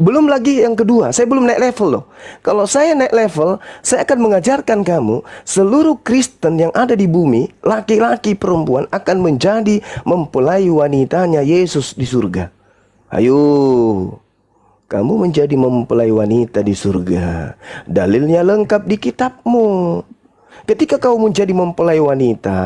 Belum lagi yang kedua, saya belum naik level loh. Kalau saya naik level, saya akan mengajarkan kamu seluruh Kristen yang ada di bumi, laki-laki perempuan akan menjadi mempelai wanitanya Yesus di surga. Ayo, kamu menjadi mempelai wanita di surga. Dalilnya lengkap di kitabmu. Ketika kau menjadi mempelai wanita,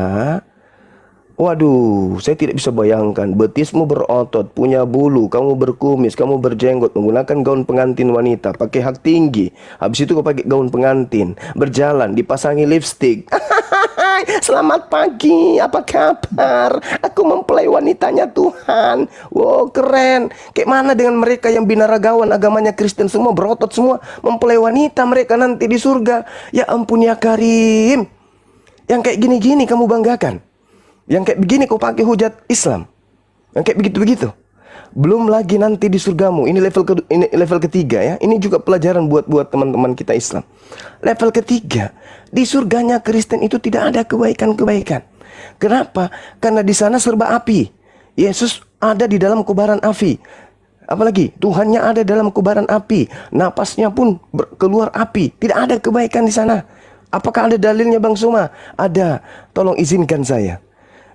waduh, saya tidak bisa bayangkan. Betismu berotot, punya bulu, kamu berkumis, kamu berjenggot, menggunakan gaun pengantin wanita, pakai hak tinggi. Habis itu kau pakai gaun pengantin, berjalan, dipasangi lipstik. Selamat pagi, apa kabar? Aku mempelai wanitanya Tuhan. Wow, keren. Kayak mana dengan mereka yang binaragawan, agamanya Kristen semua, berotot semua, mempelai wanita mereka nanti di surga. Ya ampun ya Karim. Yang kayak gini-gini kamu banggakan. Yang kayak begini kau pakai hujat Islam. Yang kayak begitu-begitu. Belum lagi nanti di surgamu. Ini level ketiga ya. Ini juga pelajaran buat teman-teman kita Islam. Level ketiga, di surganya Kristen itu tidak ada kebaikan-kebaikan. Kenapa? Karena di sana serba api. Yesus ada di dalam kobaran api. Apalagi Tuhannya ada dalam kobaran api. Napasnya pun keluar api. Tidak ada kebaikan di sana. Apakah ada dalilnya Bang Suma? Ada. Tolong izinkan saya.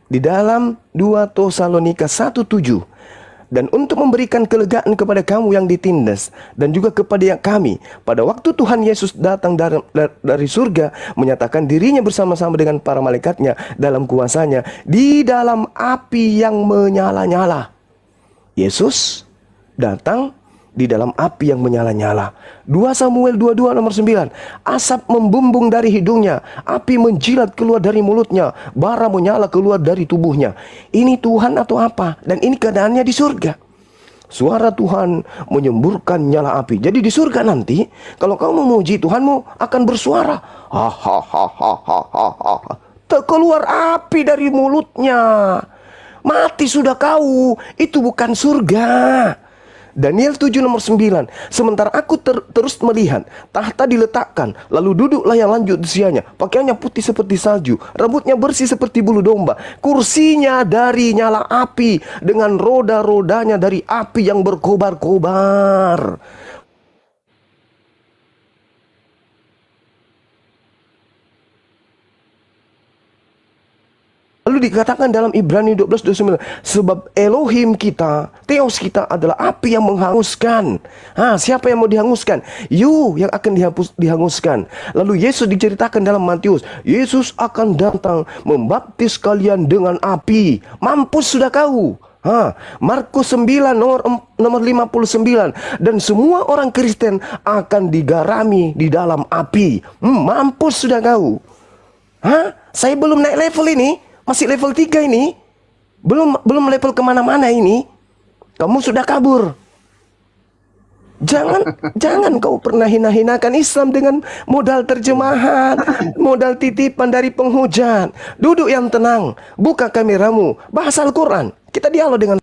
Di dalam 2 Tesalonika 1:7, dan untuk memberikan kelegaan kepada kamu yang ditindas dan juga kepada kami pada waktu Tuhan Yesus datang dari surga, menyatakan dirinya bersama-sama dengan para malaikatnya dalam kuasanya di dalam api yang menyala-nyala. Yesus datang di dalam api yang menyala-nyala. 2 Samuel 22 nomor 9. Asap membumbung dari hidungnya, api menjilat keluar dari mulutnya, bara menyala keluar dari tubuhnya. Ini Tuhan atau apa? Dan ini keadaannya di surga. Suara Tuhan menyemburkan nyala api. Jadi di surga nanti, kalau kamu memuji Tuhanmu akan bersuara. Hahaha. Terkeluar api dari mulutnya. Mati sudah kau. Itu bukan surga. Daniel 7 nomor 9. Sementara aku terus melihat, tahta diletakkan, lalu duduklah yang lanjut usianya. Pakaiannya putih seperti salju, rambutnya bersih seperti bulu domba. Kursinya dari nyala api, dengan roda-rodanya dari api yang berkobar-kobar. Lalu dikatakan dalam Ibrani 12:29, sebab Elohim kita, Theos kita adalah api yang menghanguskan. Siapa yang mau dihanguskan? You yang akan dihanguskan. Lalu Yesus diceritakan dalam Matius, Yesus akan datang membaptis kalian dengan api. Mampus sudah kau. Markus 9 nomor 59. Dan semua orang Kristen akan digarami di dalam api. Mampus sudah kau. Saya belum naik level ini. Masih level 3 ini. Belum level kemana-mana ini. Kamu sudah kabur. Jangan kau pernah hina-hinakan Islam dengan modal terjemahan, modal titipan dari penghujat. Duduk yang tenang, buka kameramu, bahas Al-Quran. Kita dialog dengan...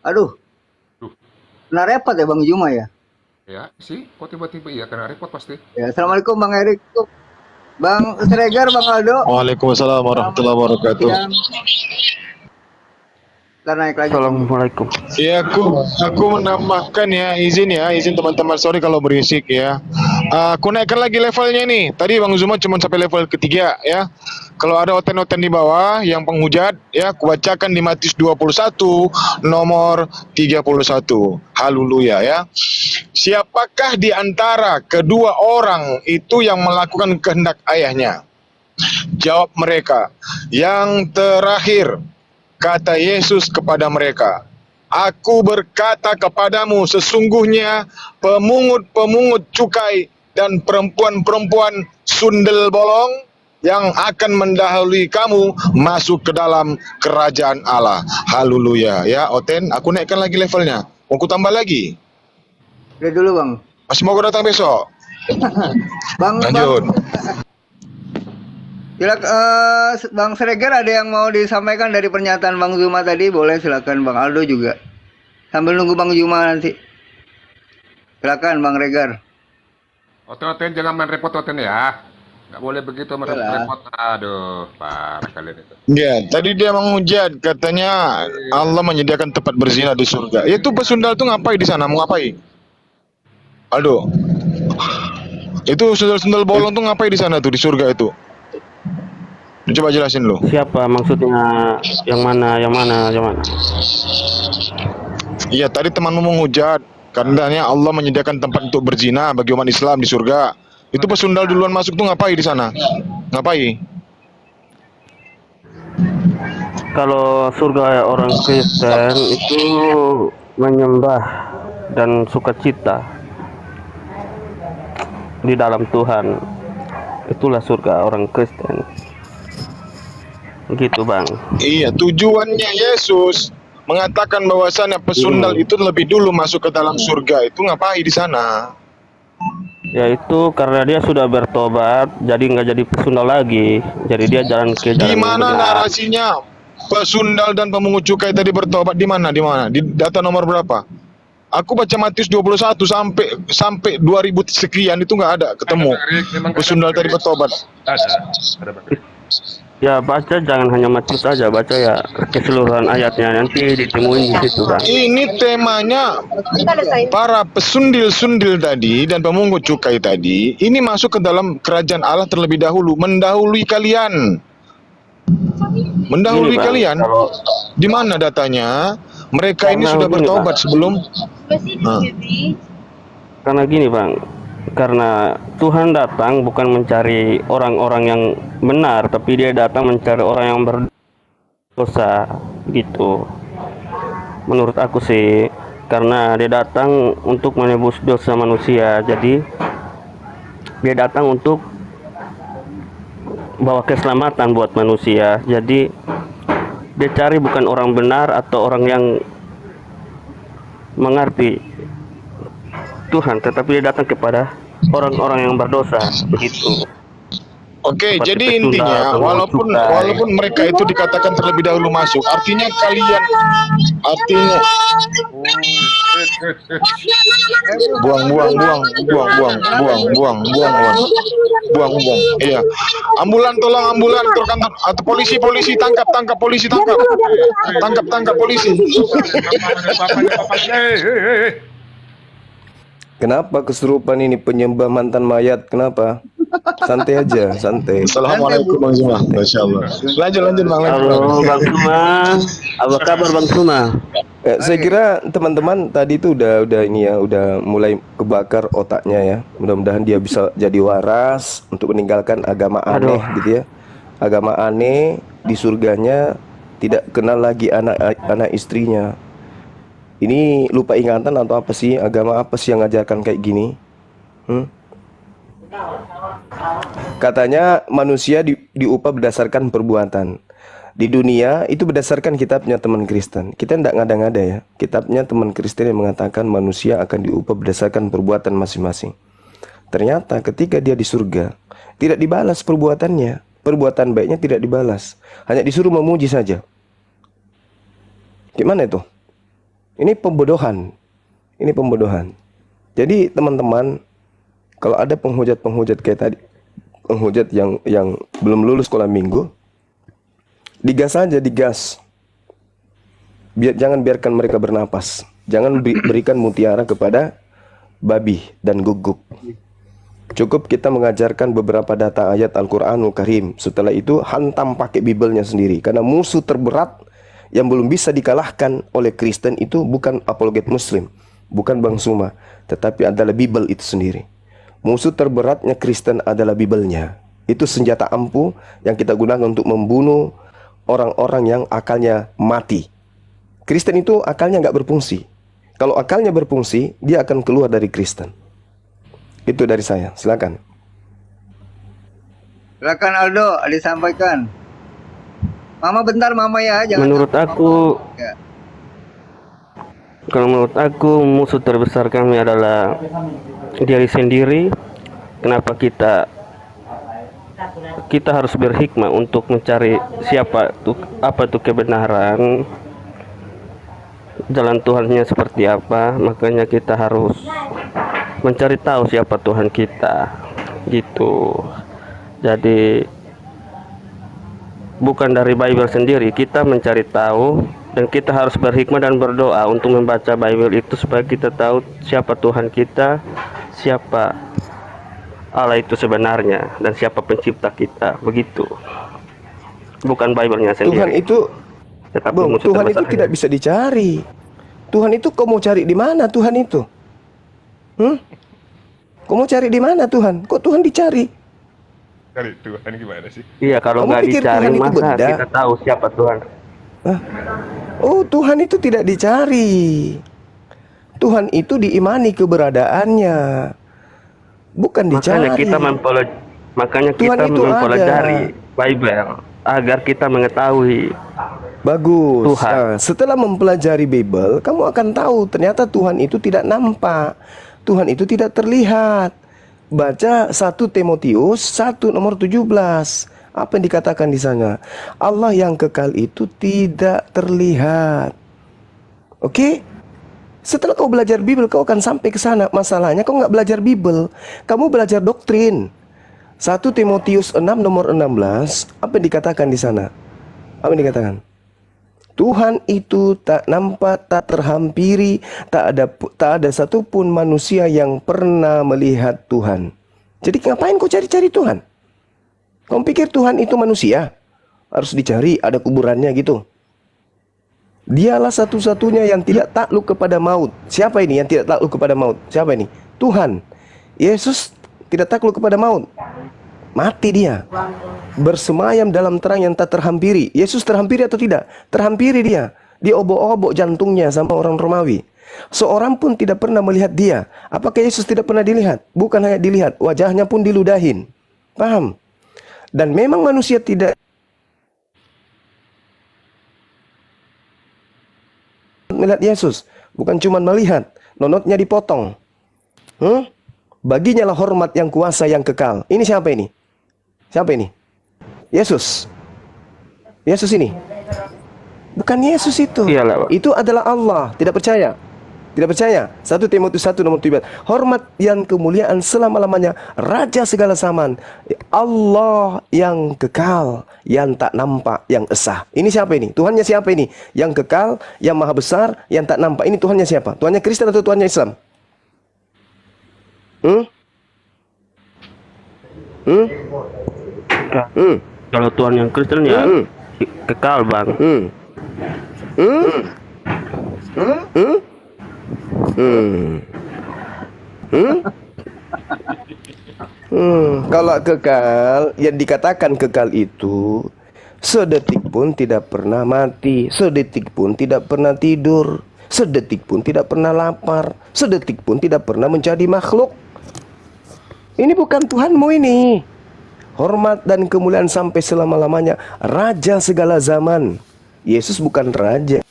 Aduh, kena repot ya Bang Juma ya? Ya sih, kok tiba-tiba iya kena repot pasti. Ya, Assalamualaikum Bang Erik, Bang Sregar, Bang Aldo. Waalaikumsalam warahmatullahi wabarakatuh. Ntar naik lagi. Assalamualaikum. Ya, aku menambahkan izin teman-teman, sorry kalau berisik ya. Aku naikkan lagi levelnya nih. Tadi Bang Zuma cuma sampai level ketiga ya. Kalau ada oten-oten di bawah yang penghujat ya, aku bacakan di Matius 21 nomor 31. Haleluya ya. Siapakah di antara kedua orang itu yang melakukan kehendak ayahnya? Jawab mereka, yang terakhir. Kata Yesus kepada mereka, aku berkata kepadamu, sesungguhnya pemungut-pemungut cukai dan perempuan-perempuan sundel bolong yang akan mendahului kamu masuk ke dalam kerajaan Allah. Haleluya ya. Oten, aku naikkan lagi levelnya. Mau ku tambah lagi? Udah dulu Bang. Masih mau datang besok? Bang, lanjut. Bang Sregar, ada yang mau disampaikan dari pernyataan Bang Zuma tadi? Boleh, silakan. Bang Aldo juga. Sambil nunggu Bang Zuma nanti. Silakan Bang Regar. Oten-oten jangan main repot oten ya. Nggak boleh begitu Lah. repot. Aduh, parah kalian itu. Ya, tadi dia menghujat, katanya Allah menyediakan tempat berzina di surga. Itu pesundal tuh ngapain di sana? Mau ngapain? Aldo, itu sundal-sundal bolong tuh ngapain di sana tuh di surga itu? Coba jelasin lu. Siapa maksudnya? Yang mana? Yang mana? Yang mana? Iya, tadi temanmu menghujat, katanya Allah menyediakan tempat untuk berzina bagi umat Islam di surga. Itu pesundal duluan masuk tuh ngapain di sana? Ngapain? Kalau surga orang Kristen itu menyembah dan sukacita di dalam Tuhan. Itulah surga orang Kristen. Gitu, Bang. Iya, tujuannya Yesus mengatakan bahwasannya pesundal itu lebih dulu masuk ke dalam surga. Itu ngapain di sana? Yaitu karena dia sudah bertobat, jadi nggak jadi pesundal lagi. Jadi dia jalan ke jalan Di yang mana benar. narasinya? Pesundal dan pemungut cukai tadi bertobat di mana? Di mana? Di data nomor berapa? Aku baca Matius 21 sampai 2000 sekian itu nggak ada ketemu. Pesundal tadi bertobat. Ada Bang. Ya baca, jangan hanya Matius saja, baca ya keseluruhan ayatnya, nanti ditemuin di situ, Bang. Ini temanya para pesundil-sundil tadi dan pemungut cukai tadi ini masuk ke dalam kerajaan Allah terlebih dahulu, mendahului kalian. Mendahului Gini, Bang, kalian. kalau Di mana datanya? Mereka ini Karena sudah begini, bertobat Bang. sebelum. Nah, karena gini, Bang, karena Tuhan datang bukan mencari orang-orang yang benar, tapi dia datang mencari orang yang berdosa, gitu. Menurut aku sih, karena dia datang untuk menebus dosa manusia, jadi dia datang untuk bawa keselamatan buat manusia. Jadi dia cari bukan orang benar atau orang yang mengerti Tuhan, tetapi dia datang kepada orang-orang yang berdosa, begitu. Oke, Seperti jadi pesundal, intinya pemungut cukai. walaupun mereka itu dikatakan terlebih dahulu masuk, artinya artinya buang. Iya. Ambulan, tolong ambulan, truk kantor atau polisi tangkap polisi tangkap polisi. Kenapa kesurupan ini penyembah mantan mayat? Kenapa? Santai aja, santai. Assalamualaikum Bang Zuma. Masyaallah. Lanjut Bang. Halo Bang Suma, apa kabar Bang Suma? Saya kira teman-teman tadi itu udah ini ya, udah mulai kebakar otaknya ya. Mudah-mudahan dia bisa jadi waras untuk meninggalkan agama aneh gitu ya. Agama aneh di surganya tidak kenal lagi anak istrinya. Ini lupa ingatan atau apa sih? Agama apa sih yang ngajarkan kayak gini? Katanya manusia diupah berdasarkan perbuatan. Di dunia itu berdasarkan kitabnya teman Kristen. Kita tidak ngada-ngada ya. Kitabnya teman Kristen yang mengatakan manusia akan diupah berdasarkan perbuatan masing-masing. Ternyata ketika dia di surga, tidak dibalas perbuatannya. Perbuatan baiknya tidak dibalas. Hanya disuruh memuji saja. Gimana itu? Ini pembodohan. Ini pembodohan. Jadi teman-teman, kalau ada penghujat-penghujat kayak tadi, penghujat yang belum lulus sekolah minggu, digas saja, digas. Jangan biarkan mereka bernapas. Jangan berikan mutiara kepada babi dan guguk. Cukup kita mengajarkan beberapa data ayat Al-Quranul Karim. Setelah itu hantam pakai Bibelnya sendiri. Karena musuh terberat yang belum bisa dikalahkan oleh Kristen itu bukan apologet Muslim, bukan Bang Suma, tetapi adalah Bibel itu sendiri. Musuh terberatnya Kristen adalah Bibelnya. Itu senjata ampuh yang kita gunakan untuk membunuh orang-orang yang akalnya mati. Kristen itu akalnya nggak berfungsi. Kalau akalnya berfungsi, dia akan keluar dari Kristen. Itu dari saya. Silakan. Silakan Aldo, disampaikan. Mama bentar, Mama ya, jangan. Menurut aku, Ya. kalau menurut aku musuh terbesar kami adalah diri sendiri. Kenapa kita harus berhikmah untuk mencari apa itu kebenaran, jalan Tuhannya seperti apa. Makanya kita harus mencari tahu siapa Tuhan kita, gitu. Jadi bukan dari Bible sendiri, kita mencari tahu dan kita harus berhikmah dan berdoa untuk membaca Bible itu supaya kita tahu siapa Tuhan kita, siapa Allah itu sebenarnya, dan siapa pencipta kita. Begitu. Bukan Bible-nya Tuhan sendiri. itu, Tetapi Bung, musuh Tuhan itu terbesar tidak bisa dicari. Tuhan itu kau mau cari di mana Tuhan itu? Kau mau cari di mana Tuhan? Kok Tuhan dicari? Cari Tuhan gimana sih? Iya, kalau Kamu nggak pikir dicari Tuhan itu masa benda? kita tahu siapa Tuhan. Oh, Tuhan itu tidak dicari. Tuhan itu diimani keberadaannya, bukan dicari. Makanya Tuhan kita itu mempelajari ada. Bible agar kita mengetahui. Bagus. Tuhan. Nah, setelah mempelajari Bible, kamu akan tahu ternyata Tuhan itu tidak nampak. Tuhan itu tidak terlihat. Baca 1 Timotius 1 nomor 17. Apa yang dikatakan di sana? Allah yang kekal itu tidak terlihat. Oke? Setelah kau belajar Bible, kau akan sampai ke sana. Masalahnya kau nggak belajar Bible, kamu belajar doktrin. 1 Timotius 6 nomor 16. Apa yang dikatakan di sana? Apa yang dikatakan? Tuhan itu tak nampak, tak terhampiri, tak ada satupun manusia yang pernah melihat Tuhan. Jadi ngapain kau cari-cari Tuhan? Kau pikir Tuhan itu manusia? Harus dicari, ada kuburannya gitu. Dialah satu-satunya yang tidak takluk kepada maut. Siapa ini yang tidak takluk kepada maut? Siapa ini? Tuhan. Yesus tidak takluk kepada maut. Mati dia. Bersemayam dalam terang yang tak terhampiri. Yesus terhampiri atau tidak? Terhampiri dia. Diobok-obok jantungnya sama orang Romawi. Seorang pun tidak pernah melihat dia. Apakah Yesus tidak pernah dilihat? Bukan hanya dilihat, wajahnya pun diludahin. Paham? Dan memang manusia tidak melihat Yesus. Bukan cuma melihat, nonotnya dipotong. Baginya lah hormat yang kuasa yang kekal. Ini siapa ini? Siapa ini? Yesus. Yesus ini. Bukan Yesus itu. Iyalah, Pak. Itu adalah Allah. Tidak percaya? Tidak percaya? 1 Timotius 1 nomor 17. Hormat yang kemuliaan selama-lamanya, Raja segala zaman, Allah yang kekal, yang tak nampak, yang esa. Ini siapa ini? Tuhannya siapa ini? Yang kekal, yang maha besar, yang tak nampak. Ini Tuhannya siapa? Tuhannya Kristen atau Tuhannya Islam? Kalau Tuhan yang Kristen ya kekal, Bang. Kalau kekal, yang dikatakan kekal itu sedetik pun tidak pernah mati, sedetik pun tidak pernah tidur, sedetik pun tidak pernah lapar, sedetik pun tidak pernah menjadi makhluk. Ini bukan Tuhanmu ini. Hormat dan kemuliaan sampai selama-lamanya, Raja segala zaman. Yesus bukan raja.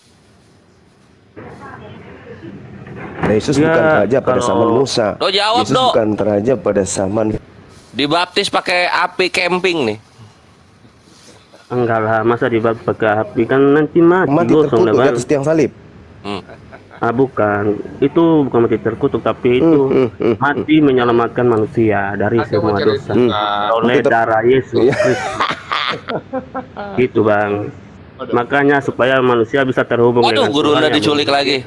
Yesus Ya, bukan raja pada kalau- zaman Musa. Lo jawab, Yesus Do. bukan raja pada zaman Dibaptis pakai api camping nih. Enggak lah, masa dibaptis pakai api, kan nanti mati terkutuk gosong lah, di Bang. atas tiang salib. Bukan. Itu bukan mati terkutuk, tapi itu mati menyelamatkan manusia dari semua dosa oleh Mati ter- darah Yesus Iya. Kristus. Gitu, Bang. Makanya supaya manusia bisa terhubung Waduh, dengan Gurunda Tuhan yang diculik lagi.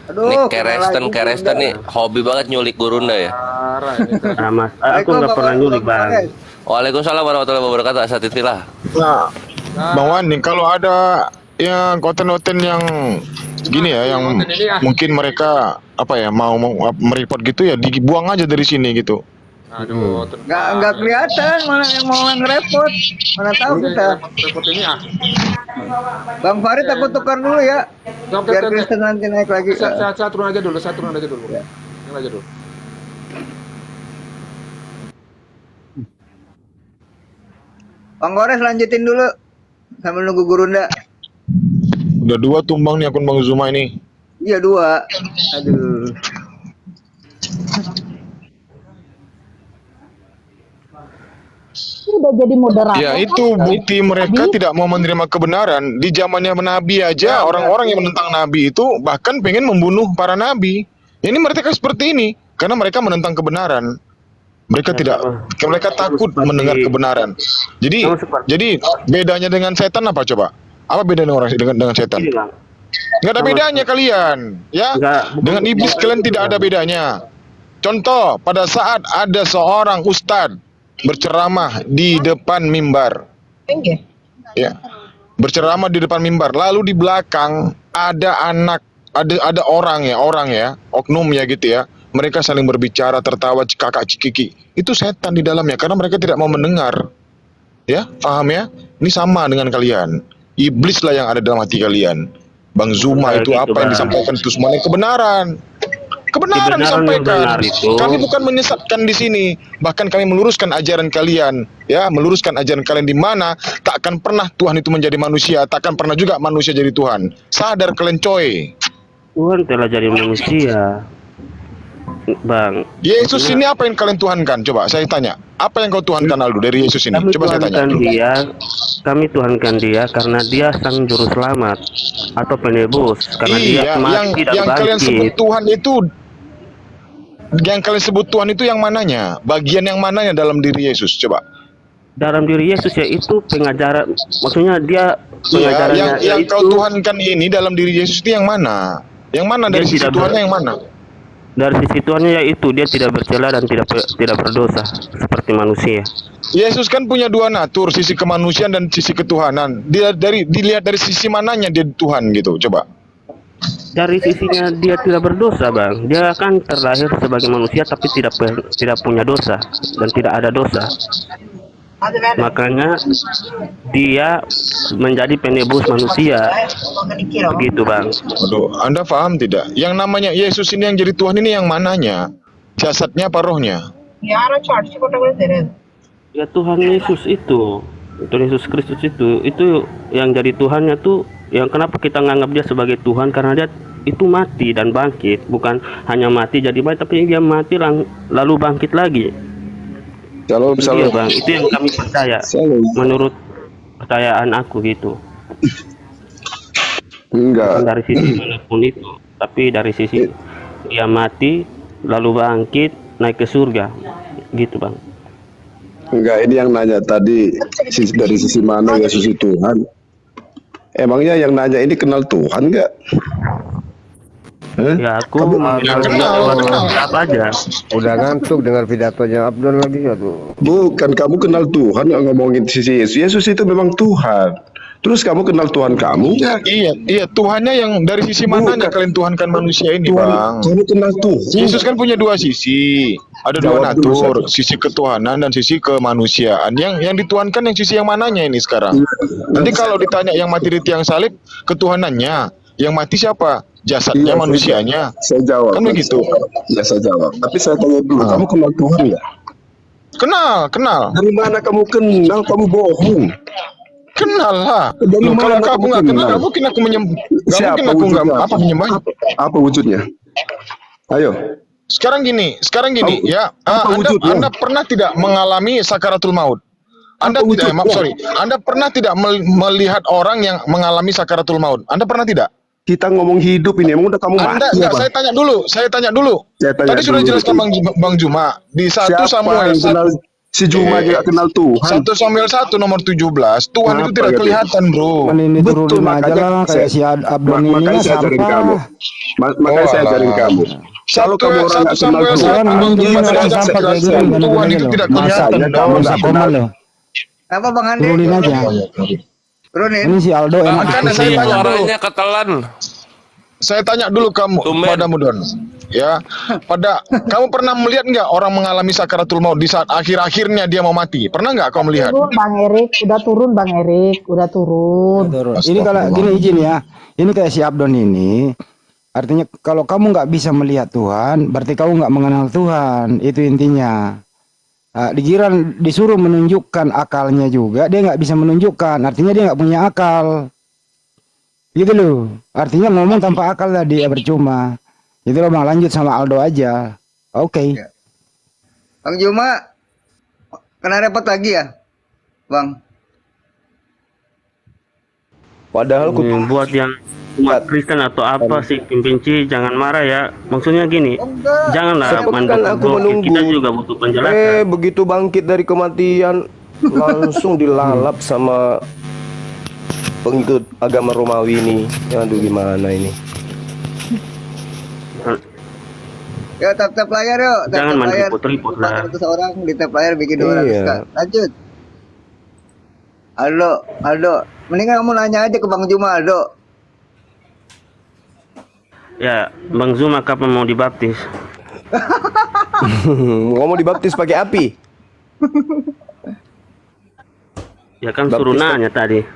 Aduh, Nih kena Keresten nih hobi banget nyulik Gurunda ya. Parah ini. Mas, aku nggak pernah nyulik, Bang. Waalaikumsalam warahmatullahi wabarakatuh. Asatidillah. Nah, Bang Wan nih, kalau ada yang konten-konten yang gini ya, yang konten ini, mungkin mereka apa ya mau mereport gitu ya, dibuang aja dari sini gitu. Aduh, Nggak kelihatan mana yang mau ngerepot. Mana tahu kita. repot ini Bang Farid aku tukar dulu ya. Biar Kristen nanti naik lagi. Saya turun aja dulu, saya turun aja dulu. Turun aja dulu. Bang Gores lanjutin dulu sambil nunggu Gurunda. Udah 2 tumbang nih akun Bang Zuma ini. Iya 2. Aduh. Udah jadi moderator. Ya itu bukti mereka tidak mau menerima kebenaran. Di zamannya Nabi aja, orang-orang yang menentang Nabi itu bahkan pengen membunuh para Nabi. Ini mereka seperti ini karena mereka menentang kebenaran. Mereka takut mendengar kebenaran. Jadi bedanya dengan setan apa coba? Apa bedanya orang dengan setan? Ini bang, Nggak ada bedanya kalian, ya. Dengan iblis kalian tidak ada bedanya. Contoh, pada saat ada seorang ustadz berceramah di depan mimbar, ya, berceramah di depan mimbar, lalu di belakang ada orang ya, oknum ya gitu ya. Mereka saling berbicara, tertawa, kakak cikiki. Itu setan di dalamnya karena mereka tidak mau mendengar. Ya, paham ya? Ini sama dengan kalian. Iblis lah yang ada dalam hati kalian. Bang Zuma itu Gitu, apa yang Bang. disampaikan itu semuanya kebenaran. Kebenaran Kebenaran yang disampaikan. benar itu. Kami bukan menyesatkan di sini, bahkan kami meluruskan ajaran kalian, ya, meluruskan ajaran kalian di mana takkan pernah Tuhan itu menjadi manusia, takkan pernah juga manusia jadi Tuhan. Sadar kalian coy. Tuhan telah jadi manusia, bang. Yesus ini apa yang kalian tuhankan? Coba saya tanya. Apa yang kau tuhankan Aldo dari Yesus ini? Kami Coba saya tanya. tuhankan dia karena dia sang juru selamat atau penebus, karena dia Iya, mati dan yang kalian sebut bangkit. Tuhan itu, yang kalian sebut Tuhan itu yang mananya? Bagian yang mananya dalam diri Yesus? Coba. Dalam diri Yesus yaitu pengajaran, maksudnya dia Iya, pengajarannya yang yaitu kau tuhankan ini dalam diri Yesus itu yang mana? Yang mana dari Dia sisi tidak Tuhannya ber- yang mana? dari sisi Tuhannya yaitu dia tidak bercela dan tidak berdosa seperti manusia. Yesus kan punya dua natur, sisi kemanusiaan dan sisi ketuhanan. Dilihat dari sisi mananya dia Tuhan gitu, coba. Dari sisinya dia tidak berdosa, bang. Dia kan terlahir sebagai manusia tapi tidak punya dosa dan tidak ada dosa. Makanya dia menjadi penebus manusia, begitu bang. Aduh, Anda paham tidak? Yang namanya Yesus ini yang jadi Tuhan ini yang mananya? Jasadnya apa rohnya? Ya Tuhan Yesus itu, Tuhan Yesus Kristus itu yang jadi Tuhannya tuh, yang kenapa kita nganggap dia sebagai Tuhan karena dia itu mati dan bangkit, bukan hanya mati jadi baik, tapi dia mati lalu bangkit lagi. Shalom, Itu shalom. dia, bang, itu yang kami percaya, Shalom. menurut percayaan aku gitu. Bukan Enggak. dari sisi manapun itu, tapi dari sisi dia mati lalu bangkit naik ke surga, gitu bang. Enggak, ini yang nanya tadi dari sisi mana Yesus itu Tuhan. Emangnya yang nanya ini kenal Tuhan enggak? Ya aku lewat apa aja. Udah ngantuk dengar pidatonya Abdul lagi ya tuh. Bukan, kamu kenal Tuhan nggak ngomongin sisi Yesus. Yesus itu memang Tuhan. Terus kamu kenal Tuhan kamu? Iya, Tuhannya yang dari sisi mananya kalian tuhankan manusia ini, Bang? Kamu kenal Tuhan. Yesus kan punya dua sisi. Ada dua Jawab dulu, natur, Ustaz. sisi ketuhanan dan sisi kemanusiaan. Yang dituhankan yang sisi yang mananya ini sekarang? Nanti kalau ditanya yang mati di tiang salib, ketuhanannya. Yang mati siapa? Jasadnya, Iya, manusianya. Saya jawab. Kan begitu. Ya saya jawab. Tapi saya tanya dulu, kamu kenal Tuhan nggak? Kenal. Dari mana kamu kenal? Kamu bohong. Kenal lah. Dari Loh, kalau mana kamu kamu nggak kenal, kenal? nggak mungkin aku menyembah. Nggak Siapa mungkin aku nggak wujudnya? apa menyembahnya. Apa wujudnya? Ayo. Sekarang gini, ya, apa wujudnya? Anda pernah tidak mengalami sakaratul maut? Anda Apa tidak, wujudnya? Anda pernah tidak melihat orang yang mengalami sakaratul maut? Anda pernah tidak? Kita ngomong hidup ini, emang udah kamu Anda mati enggak, apa? saya tanya dulu. Saya tanya Tadi sudah dulu. jelaskan Bang Juma di 1 Siapa Samuel yang kenal si Juma juga kenal Tuhan? 1 Samuel 1 nomor 17. Tuhan itu Apa tidak gitu? kelihatan, Bro. Ini Betul, turunin aja makanya lah kayak si Abdul ini makanya saya ajarin sampah. kamu. Makanya saya Oh, ajarin alah. kamu. Kalau kamu orang 1 nggak kenal Samuel Tuhan, 1 Tuhan, nomor ini 17 orang saya sampah kayak jelaskan. gini, Tuhan itu tidak kelihatan, Masanya dong. kamu Bisa nggak koma kenal. loh. Apa Bang Andi? Turunin aja. Turunin. Ini si Aldo enak Makanya diskusi. saya tanya dulu. Suaranya ketelan. Saya tanya dulu kamu, Tumben. padamu Don, ya, kamu pernah melihat nggak orang mengalami sakaratul maut di saat akhir-akhirnya dia mau mati? Pernah nggak kau melihat? Turun Bang Erik, udah turun Bang Erik, udah turun. Ini kalau gini izin ya. Ini kayak si Abdon ini. Artinya kalau kamu nggak bisa melihat Tuhan, berarti kamu nggak mengenal Tuhan. Itu intinya. Digiran disuruh menunjukkan akalnya juga, dia nggak bisa menunjukkan. Artinya dia nggak punya akal. Gitu loh. Artinya ngomong tanpa akal tadi ya percuma. Gitu loh Bang, lanjut sama Aldo aja. Oke. Ya. Bang Juma, kena repot lagi ya, Bang? Padahal Buat yang umat Kristen atau apa sih pembenci, jangan marah ya. Maksudnya gini, janganlah Sebutkan aku menunggu. kita juga butuh penjelasan. Begitu bangkit dari kematian langsung dilalap sama pengikut agama Romawi ini. Aduh gimana ini? Yuk tap layar yuk. Jangan main layar. ribut-ribut lah. 400 orang di tap layar bikin 200 Iya. Kak. Lanjut. Aldo, mendingan kamu nanya aja ke Bang Juma, Aldo. Ya, Bang Zuma kapan mau dibaptis? Ngomong dibaptis pakai api. Ya kan suruh nanya tadi.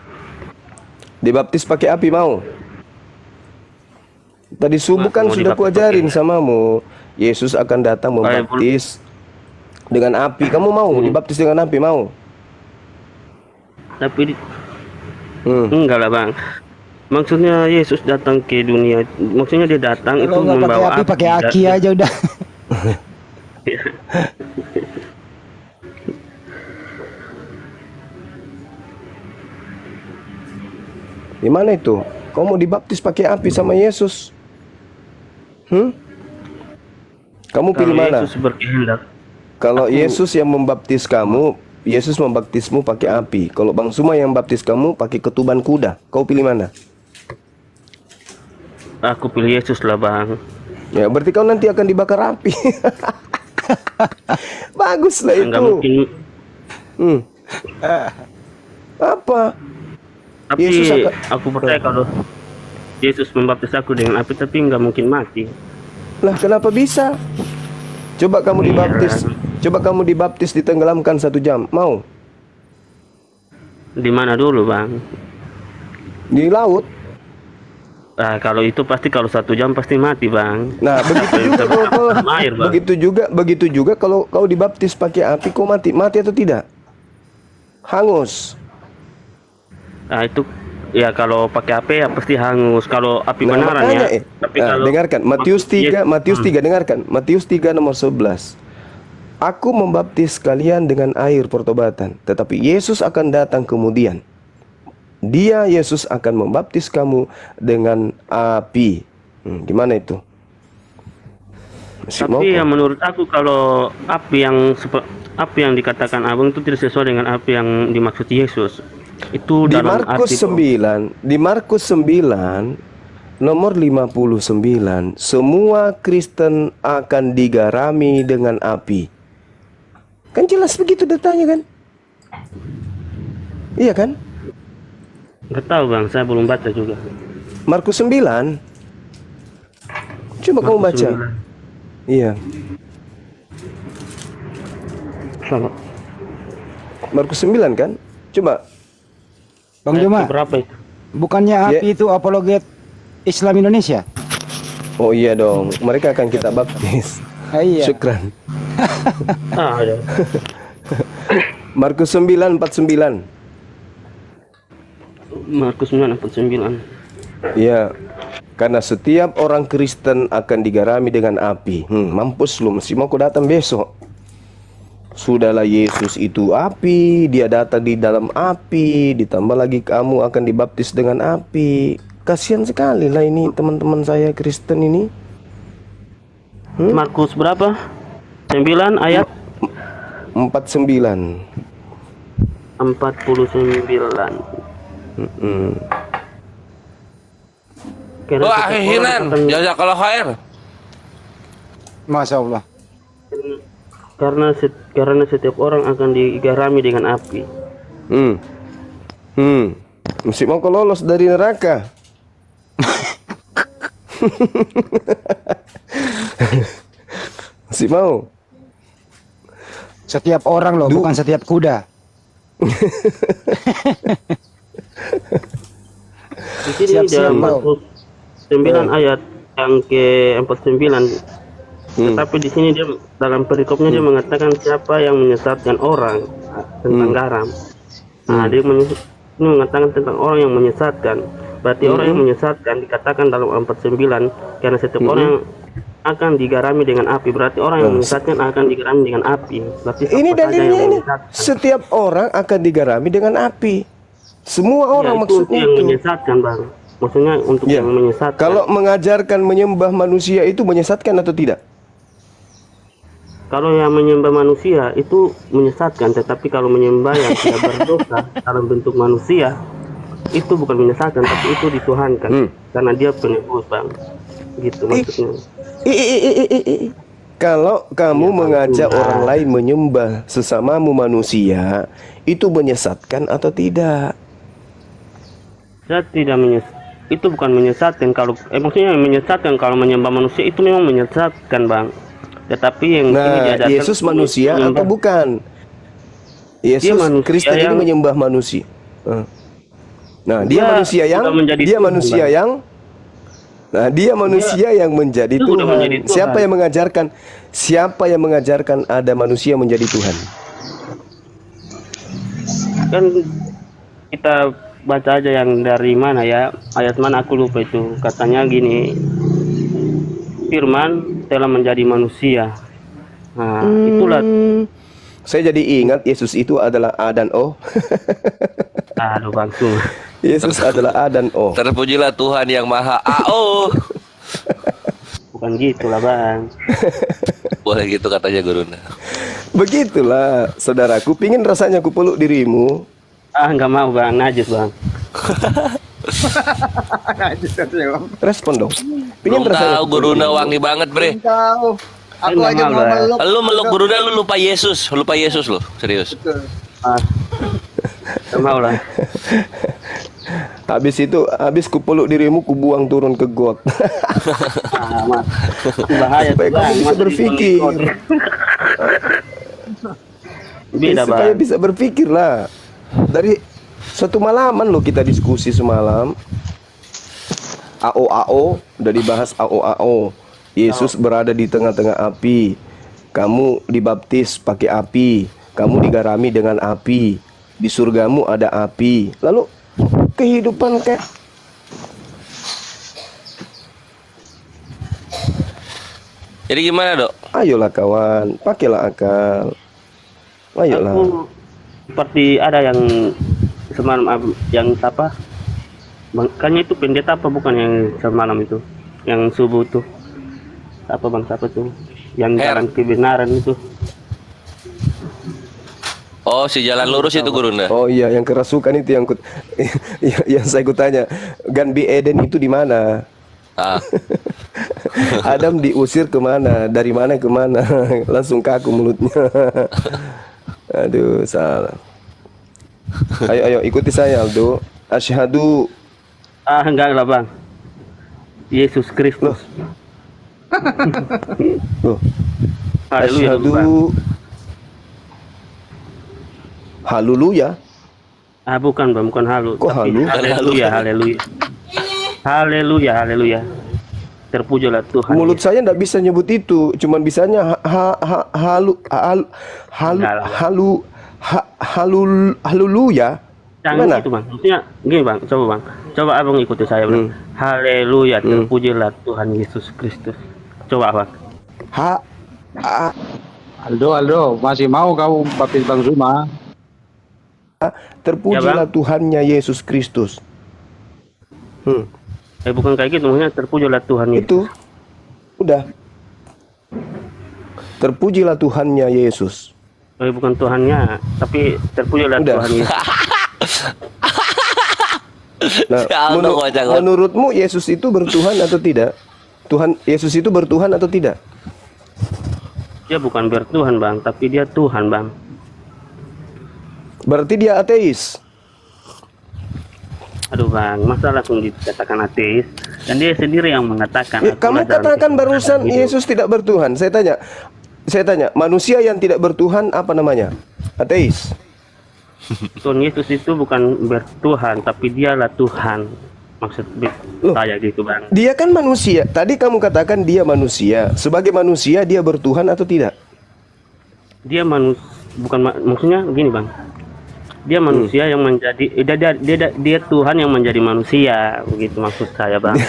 Dibaptis pakai api mau? Tadi subuh kan Mau sudah dibaptis kuajarin samamu. Yesus akan datang membaptis dengan api. Kamu mau dibaptis dengan api mau? Tapi enggak lah Bang. Maksudnya Yesus datang ke dunia. Maksudnya dia datang itu Kalau nggak pakai membawa api, pakai aki aja udah. Gimana itu? Kau mau dibaptis pakai api sama Yesus? Kamu pilih Kalau mana? Yesus berkehendak. Kalau Yesus yang membaptis kamu, Yesus membaptismu pakai api. Kalau Bang Suma yang baptis kamu pakai ketuban kuda, kau pilih mana? Aku pilih Yesus lah Bang. Ya berarti kau nanti akan dibakar api. Bagus lah Enggak itu. mungkin. Apa? Tapi Yesus akan- aku percaya kalau Yesus membaptis aku dengan api, tapi nggak mungkin mati. Lah kenapa bisa? Coba kamu dibaptis. Coba kamu dibaptis ditenggelamkan 1 jam. Mau? Di mana dulu Bang? Di laut. Nah, kalau itu pasti kalau 1 jam pasti mati Bang. Nah, begitu juga kalau Air, Bang. begitu juga kalau kau dibaptis pakai api, kau mati atau tidak? Hangus. Nah, itu ya kalau pakai api ya pasti hangus. Kalau api Nah, beneran makanya, ya. Tapi kalau dengarkan Matius 3, Yes. dengarkan. Matius 3 nomor 11. Aku membaptis kalian dengan air pertobatan, tetapi Yesus akan datang kemudian. Dia Yesus akan membaptis kamu dengan api. Gimana itu? Tapi ya menurut aku kalau api yang dikatakan abang itu tidak sesuai dengan api yang dimaksud Yesus. Itu Di dalam Markus arti 9 nomor 59, semua Kristen akan digarami dengan api. Kan jelas begitu datanya kan? Iya kan? nggak tahu Bang, saya belum baca juga. Markus 9. Coba kamu baca. 9. Iya. Sama. Markus 9 kan? Coba. Bang Juma, Berapa itu? bukannya api itu apologet Islam Indonesia? Oh iya dong, mereka akan kita baptis. Iya. Syukran. Ya. Markus 9:49. Markus 9:49. Iya. Karena setiap orang Kristen akan digarami dengan api. Mampus lu, mesti mau aku datang besok. Sudahlah, Yesus itu api, dia datang di dalam api, ditambah lagi kamu akan dibaptis dengan api. Kasihan sekali lah ini teman-teman saya Kristen ini. Markus berapa? 9 ayat 49. 49. Wah, hinan, jazakallah khair. Masya Allah. Karena setiap orang akan digarami dengan api. Mesti mau kau lolos dari neraka. Mesti mau. Setiap orang loh, bukan setiap kuda. Di sini dalam Markus 9 ayat yang ke-49. Tetapi di sini dia dalam perikopnya dia mengatakan siapa yang menyesatkan orang tentang garam. Nah, dia ini mengatakan tentang orang yang menyesatkan. Berarti orang yang menyesatkan dikatakan dalam 49 karena setiap orang akan digarami dengan api. Berarti orang yang menyesatkan akan digarami dengan api. Berarti Ini siapa saja dalilnya yang ini. menyesatkan. Setiap orang akan digarami dengan api. Semua orang Ya, itu maksudnya yang itu. menyesatkan Bang. Maksudnya untuk Ya. yang menyesatkan. Kalau mengajarkan menyembah manusia itu menyesatkan atau tidak? Kalau yang menyembah manusia itu menyesatkan, tetapi kalau menyembah yang tidak berdosa dalam bentuk manusia itu bukan menyesatkan, tapi itu dituhankan karena dia penebus, Bang. Gitu maksudnya. Kalau kamu mengajak orang lain menyembah sesamamu manusia, itu menyesatkan atau tidak? Saya tidak itu bukan menyesatkan kalau maksudnya menyesatkan kalau menyembah manusia itu memang menyesatkan, Bang. Tetapi yang ini diajarkan Yesus manusia atau bukan? Yesus Kristen ini menyembah manusia. Nah, dia manusia yang dia manusia yang menjadi Tuhan. Siapa yang mengajarkan? Siapa yang mengajarkan ada manusia menjadi Tuhan? Kan kita baca aja yang dari mana ya, ayat mana aku lupa itu, katanya gini, firman telah menjadi manusia. Nah, itulah. Saya jadi ingat Yesus itu adalah A dan O. Aduh, Bang. Yesus adalah A dan O. Terpujilah Tuhan yang Maha AO. Bukan gitulah, Bang. Boleh gitu katanya Guruna. Begitulah, saudaraku, pingin rasanya ku peluk dirimu. Enggak mau, Bang. Najis, Bang. Najis katanya, Bang. Respon dong. Belum tahu Guruna wangi banget, Bre. Tahu. Aku aja mau meluk. Lu meluk Guruna, lu lupa Yesus lu, serius. Enggak mau lah. Habis ku peluk dirimu, ku buang turun ke got. Bahaya supaya kamu bisa berpikir. Supaya bisa berpikir lah. Dari suatu malaman lo kita diskusi semalam. AO udah dibahas AO. Yesus berada di tengah-tengah api. Kamu dibaptis pakai api. Kamu digarami dengan api. Di surgamu ada api. Lalu kehidupan kayak jadi gimana, Dok? Ayolah kawan, pakailah akal. Ayolah. Aku seperti ada yang semalam yang apa? Makanya itu pendeta apa bukan yang semalam itu? Yang subuh tuh. Apa Bang siapa tuh? Yang jalan kebenaran itu. Oh, si jalan lurus itu Guruna. Oh iya, yang kerasukan itu yang yang saya kutanya, Ganbi Eden itu di mana? Adam diusir kemana? Dari mana ke mana? Langsung kaku mulutnya. Aduh, salah. Ayo ikuti saya, Aldo. Asyhadu. Enggak lah, Bang. Yesus Kristus. Loh. Asyhadu. Haleluya. Bukan, Bang, bukan halu. Kok halu? Haleluya. Terpujilah Tuhan. Mulut saya enggak bisa nyebut itu, cuman bisanya haleluya. Jangan itu, Bang. Maksudnya gini, Bang. Coba, Bang. Coba Abang ikuti saya, Bang. Haleluya, terpujilah Tuhan Yesus Kristus. Coba, Bang. Aldo, masih mau kau baptis Bang Zuma? Terpujilah Tuhannya Yesus Kristus. Bukan kayak gitu, maksudnya terpujilah Tuhan Yesus. Itu udah. Terpujilah Tuhannya Yesus. Bukan Tuhannya, tapi terpujilah Tuhan Yesus. Nah, menurutmu Yesus itu bertuhan atau tidak? Yesus itu bertuhan atau tidak? Dia bukan bertuhan, Bang, tapi dia Tuhan, Bang. Berarti dia ateis. Aduh, Bang, masa langsung dikatakan ateis? Dan dia sendiri yang mengatakan. Kamu katakan barusan Yesus tidak bertuhan. Saya tanya, manusia yang tidak bertuhan apa namanya? Ateis. Tuhan Yesus itu bukan bertuhan, tapi dialah Tuhan. Maksud saya gitu, Bang. Dia kan manusia. Tadi kamu katakan dia manusia. Sebagai manusia dia bertuhan atau tidak? Dia maksudnya gini, Bang. Dia manusia yang menjadi dia Tuhan yang menjadi manusia, begitu maksud saya, Bang.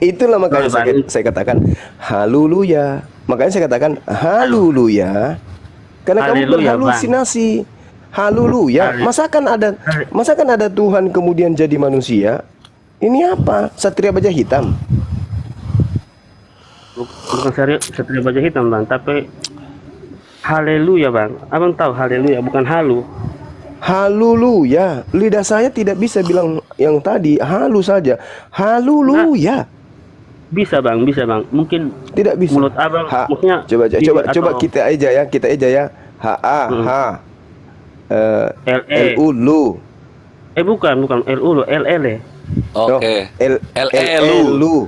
Itulah makanya saya katakan haleluya. Makanya saya katakan haleluya. Karena kamu berhalusinasi. Haleluya. Masakan ada Tuhan kemudian jadi manusia? Ini apa? Satria baja hitam. Bukan satria baja hitam bang, tapi haleluya bang. Abang tahu haleluya bukan halu. Haleluya. Lidah saya tidak bisa bilang yang tadi halu saja. Haleluya. Bisa bang, mungkin tidak bisa. Mulut abang maksudnya coba kita aja ya. L-U lu. Bukan L-U lu, L-L. Oke. L-E-Lu.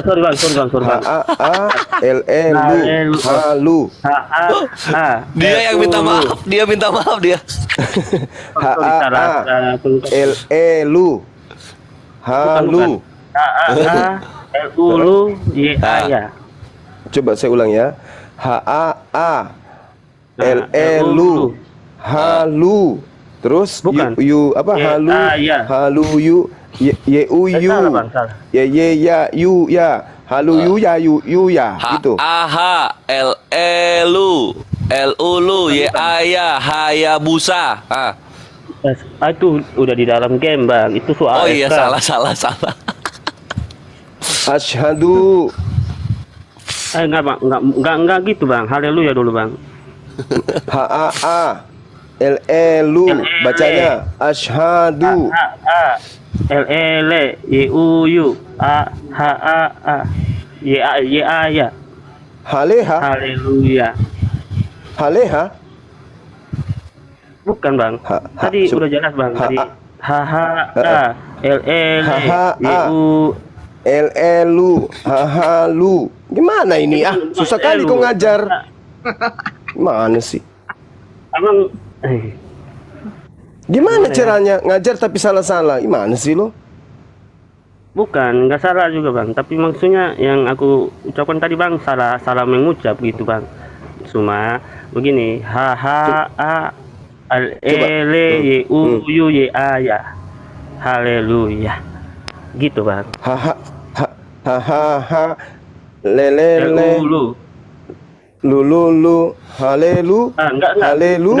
Sorry bang. L-E-Lu. Halu. Dia yang minta maaf dia. L-E-Lu. Halu. L-U-Lu, Y-A-ya. Coba saya ulang ya. H-A-A L-E-Lu. Halu. Terus you apa? Halu. Halu you. Y-U-U. Y-Y-Ya-U ya. Halu you ya. You ya. Gitu. H-A-H L-E-Lu. L-U-Lu. Y-A-Ya. Hayabusa. Itu udah di dalam game bang. Itu soal. Oh iya, salah. Asyhadu. Enggak gitu bang. Haleluya dulu bang. H-A-A L-E-Lu bacanya. Asyhadu. L-E-L Y-U-U A-H-A-A Y-A-Ya. Haleha. Haleluya. Haleha. Bukan bang. Tadi udah jelas bang. Tadi H-H-A L-E-L Y-U L-E-Lu. Hahalu. Gimana ini? Susah kali kau ngajar. Gimana sih? Abang gimana caranya ngajar tapi salah-salah? Gimana sih lo? Bukan, nggak salah juga bang. Tapi maksudnya yang aku ucapkan tadi bang salah mengucap gitu bang. Cuma begini, H-H-A L-E-L-Y-U-U-Y-A-Ya. Haleluya. Gitu bang. Ha lele lulu halelu halelu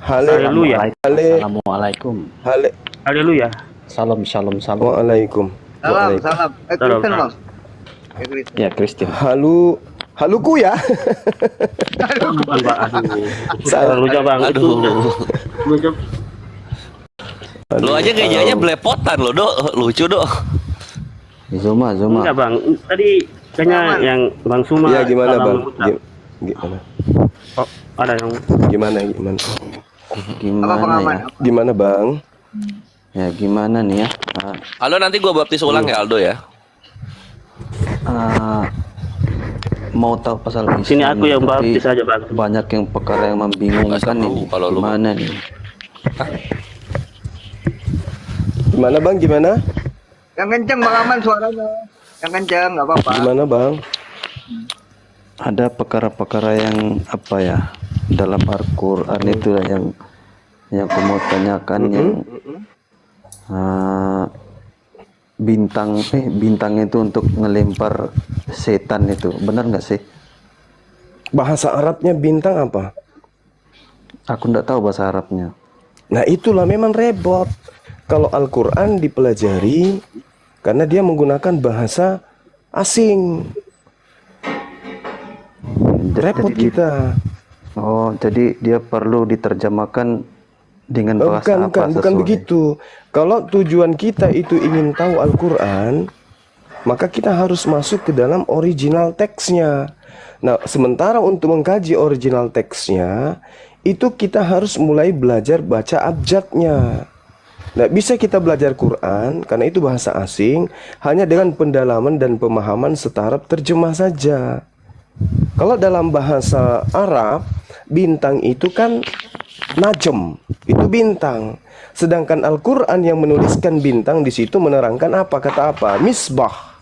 haleluya. Assalamualaikum. Haleluya. Salam. Waalaikum. Salam. Kristen bang. Ya Kristen. Haluku ya. Bukan bang. Haleluya bang. Lu aja gayanya belepotan lo, Dok. Lucu, Dok. Zuma. Enggak bang. Tadi kayaknya yang Bang Suma. Ya gimana bang? Gimana? Oh, ada yang gimana ya? Gimana bang? Ya gimana nih ya? Aldo nanti gua baptis ulang ya Aldo ya. Mau tahu pasal ini? Sini aku yang baptis aja bang. Banyak yang perkara yang membingungkan ini. Gimana nih? Gimana bang? Gimana? Yang kenceng bang Aman suaranya. Yang kenceng nggak apa-apa. Gimana bang? Ada perkara-perkara yang apa ya dalam Al-Quran itu yang aku mau tanyakan yang bintang itu untuk ngelempar setan itu benar nggak sih? Bahasa Arabnya bintang apa? Aku nggak tahu bahasa Arabnya. Nah itulah memang repot kalau Al-Quran dipelajari karena dia menggunakan bahasa asing. Repot kita. Oh, jadi dia perlu diterjemahkan dengan bahasa bukan begitu. Kalau tujuan kita itu ingin tahu Al-Quran, maka kita harus masuk ke dalam original teksnya. Nah, sementara untuk mengkaji original teksnya, itu kita harus mulai belajar baca abjadnya. Nah, bisa kita belajar Quran karena itu bahasa asing hanya dengan pendalaman dan pemahaman setaraf terjemah saja. Kalau dalam bahasa Arab, bintang itu kan najm, itu bintang. Sedangkan Al-Quran yang menuliskan bintang di situ menerangkan apa, kata apa? Misbah,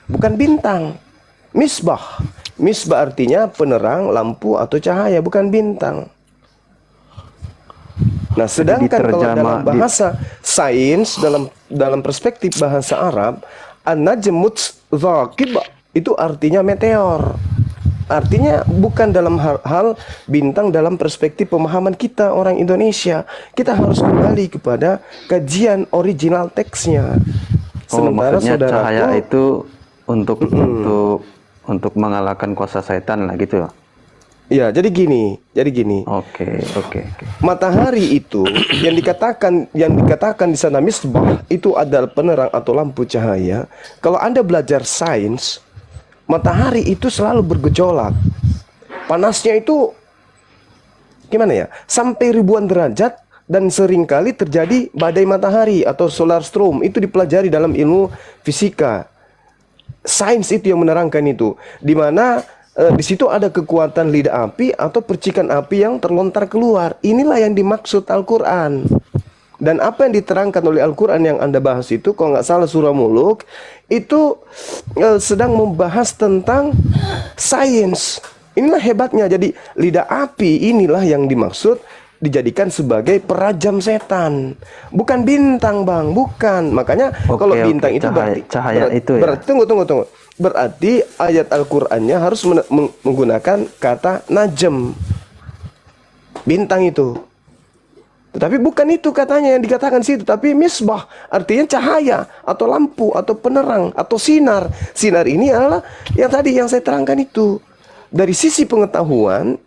bukan bintang. Misbah, misbah artinya penerang, lampu atau cahaya, bukan bintang. Nah, sedangkan kalau dalam bahasa sains, dalam perspektif bahasa Arab, an-najmut dzaqib itu artinya meteor. artinya bukan dalam hal bintang dalam perspektif pemahaman kita orang Indonesia. Kita harus kembali kepada kajian original teksnya. Sementara maksudnya saudaraku, cahaya itu untuk mengalahkan kuasa setan lah gitu. ya, jadi gini. Oke. Matahari itu yang dikatakan di sana misbah itu adalah penerang atau lampu cahaya. Kalau Anda belajar sains, matahari itu selalu bergejolak. Panasnya itu gimana ya? Sampai ribuan derajat dan seringkali terjadi badai matahari atau solar storm. Itu dipelajari dalam ilmu fisika. Sains itu yang menerangkan itu. Di mana di situ ada kekuatan lidah api atau percikan api yang terlontar keluar. Inilah yang dimaksud Al-Quran. Dan apa yang diterangkan oleh Al-Quran yang Anda bahas itu, kalau nggak salah surah Muluk, itu sedang membahas tentang sains. Inilah hebatnya. Jadi lidah api inilah yang dimaksud dijadikan sebagai perajam setan. Bukan bintang, Bang. Bukan. Makanya kalau bintang itu cahaya itu ya. Berarti, tunggu. Berarti ayat Al-Qur'annya harus menggunakan kata najm. Bintang itu. Tetapi bukan itu katanya yang dikatakan situ, tapi misbah artinya cahaya atau lampu atau penerang atau sinar. Sinar ini adalah yang tadi yang saya terangkan itu. Dari sisi pengetahuan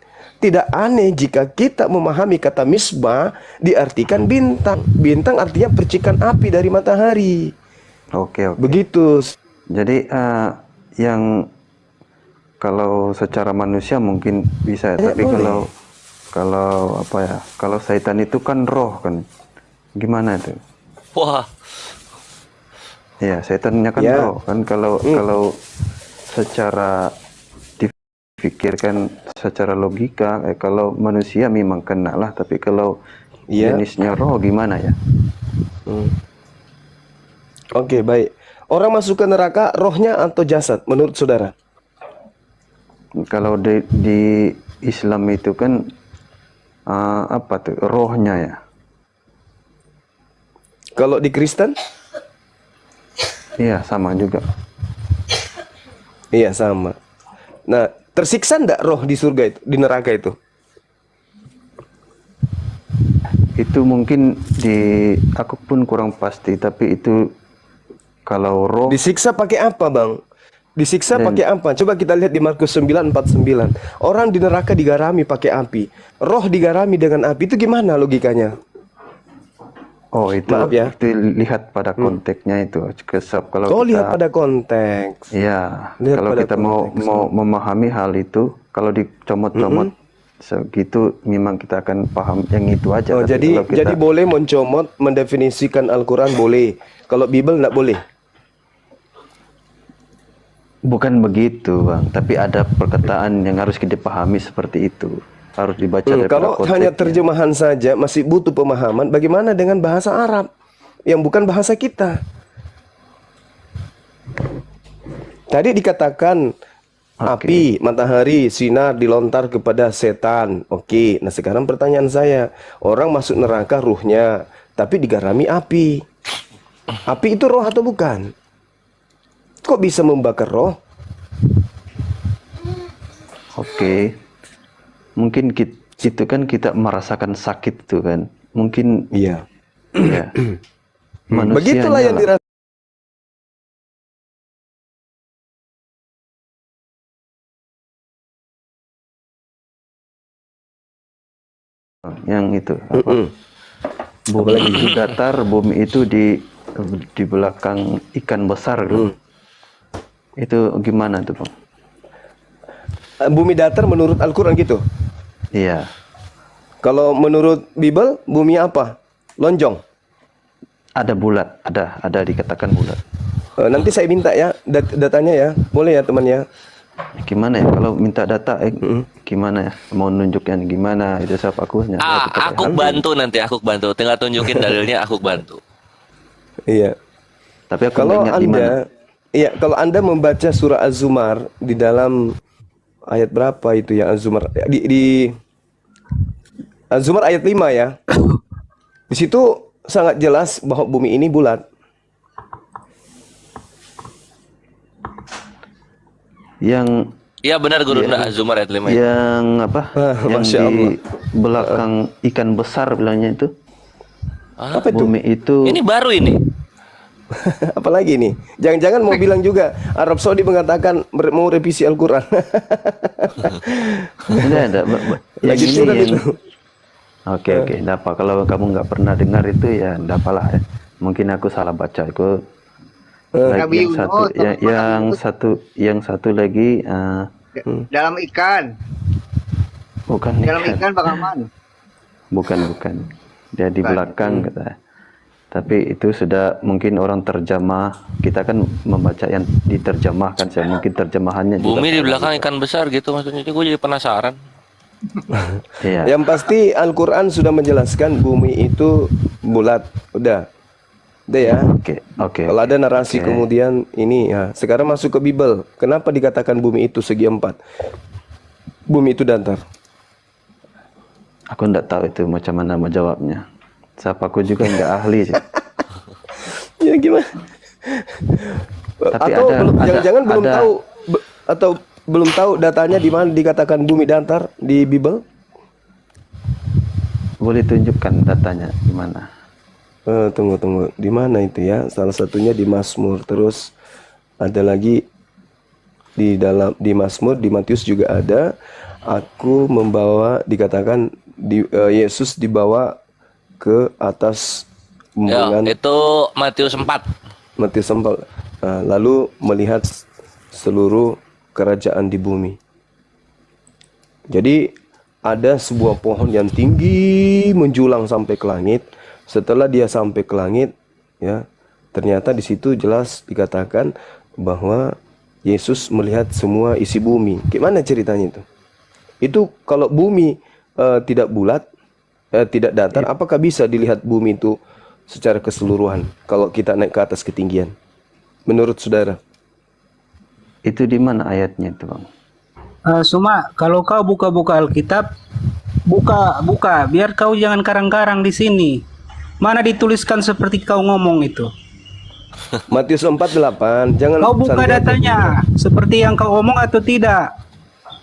tidak aneh jika kita memahami kata misbah diartikan bintang. Bintang artinya percikan api dari matahari. Oke. Begitu. Jadi yang kalau secara manusia mungkin bisa, tapi boleh. kalau apa ya? Kalau setan itu kan roh kan. Gimana itu? Wah, Ya, setannya kan Ya. roh kan. Kalau secara dipikirkan secara logika, kalau manusia memang kena lah, tapi kalau jenisnya roh gimana ya? Oke, baik. Orang masuk ke neraka rohnya atau jasad menurut saudara? Kalau di Islam itu kan apa tuh rohnya ya? Kalau di Kristen? Iya, sama juga. Iya, sama. Nah, tersiksa enggak roh di surga itu, di neraka itu? Itu mungkin aku pun kurang pasti, tapi itu kalau roh disiksa pakai apa, Bang? Disiksa pakai apa? Coba kita lihat di Markus 9:49. Orang di neraka digarami pakai api. Roh digarami dengan api. Itu gimana logikanya? Oh, itu Maaf ya. itu lihat pada konteksnya itu. Kalau kita lihat pada konteks. Iya, Lihat kalau pada kita mau memahami hal itu, kalau dicomot-comot segitu memang kita akan paham yang itu aja. Oh, Tapi kalau jadi boleh mencomot mendefinisikan Al-Quran boleh. Kalau Bible enggak boleh. Bukan begitu, Bang. Tapi ada perkataan yang harus kita pahami seperti itu. Harus dibaca dari kalau hanya terjemahan saja masih butuh pemahaman. Bagaimana dengan bahasa Arab yang bukan bahasa kita? Tadi dikatakan api, matahari, sinar dilontar kepada setan. Oke, nah sekarang pertanyaan saya, orang masuk neraka ruhnya, tapi digarami api. Api itu roh atau bukan? Kok bisa membakar roh? Oke. Mungkin itu kan kita merasakan sakit itu kan. Mungkin iya. Ya. Begitulah yang dirasakan. Yang itu apa? Bumi itu datar, bumi itu di belakang ikan besar kan? Itu gimana tuh, Bang? Bumi datar menurut Al-Quran gitu? Iya. Kalau menurut Bible, bumi apa? Lonjong? Ada bulat, ada dikatakan bulat. Nanti saya minta ya datanya ya, boleh ya teman ya? Gimana ya kalau minta data gimana ya, mau nunjukkan gimana itu siapa akunya? Aku bantu nanti, aku bantu, tinggal tunjukin dalilnya, aku bantu. Iya. Tapi aku kalau ingat di mana. Iya, kalau Anda membaca surah Az-Zumar di dalam ayat berapa itu ya Az-Zumar di Az-Zumar ayat 5 ya. Di situ sangat jelas bahwa bumi ini bulat. Yang Iya benar Gurunda, Zumar ayat 5. Yang apa? Yang Masya di Allah. belakang ikan besar bilangnya itu. Apa itu? Bumi itu. Ini baru ini. Apalagi nih? Jangan-jangan mau bilang juga Arab Saudi mengatakan mau revisi Al-Quran. Ada. Yang Lagi ini surat yang. itu. Oke, enggak apa. Kalau kamu nggak pernah dengar itu ya enggak apalah ya. Mungkin aku salah baca. Aku lagi yang satu lagi Dalam ikan. bukan Dalam ikan Bang Aman. bukan. Dia di belakang kata. Tapi itu sudah mungkin orang terjemah. Kita kan membaca yang diterjemahkan. Saya mungkin terjemahannya juga Bumi di salah belakang gitu. ikan besar gitu maksudnya. Gue jadi penasaran. Iya. Yang pasti Al-Quran sudah menjelaskan bumi itu bulat. Udah ya. Oke. Kalau ada narasi kemudian ini ya. Sekarang masuk ke Bible. Kenapa dikatakan bumi itu segi empat? Bumi itu datar. Aku enggak tahu itu macam mana mau jawabnya. Siapa aku juga enggak ahli sih. Ya gimana? Tapi atau ada- jangan-jangan belum ada- tahu atau belum tahu datanya di mana dikatakan bumi datar di Bible? Boleh tunjukkan datanya di mana? Tunggu. Di mana itu ya? Salah satunya di Mazmur. Terus ada lagi di Mazmur, di Matius juga ada. Aku membawa dikatakan Yesus dibawa ke atas Ya, bumbungan itu Matius 4. Matius 4. Lalu melihat seluruh kerajaan di bumi. Jadi ada sebuah pohon yang tinggi menjulang sampai ke langit. Setelah dia sampai ke langit, ya, ternyata di situ jelas dikatakan bahwa Yesus melihat semua isi bumi. Gimana ceritanya itu? Itu kalau bumi tidak bulat, tidak datar, apakah bisa dilihat bumi itu secara keseluruhan kalau kita naik ke atas ketinggian? Menurut saudara? Itu di mana ayatnya itu, Bang? Suma, kalau kau buka-buka Alkitab, buka, biar kau jangan karang-karang di sini. Mana dituliskan seperti kau ngomong itu? Matius 4:8. Jangan Kau buka santai aja. datanya, seperti yang kau ngomong atau tidak?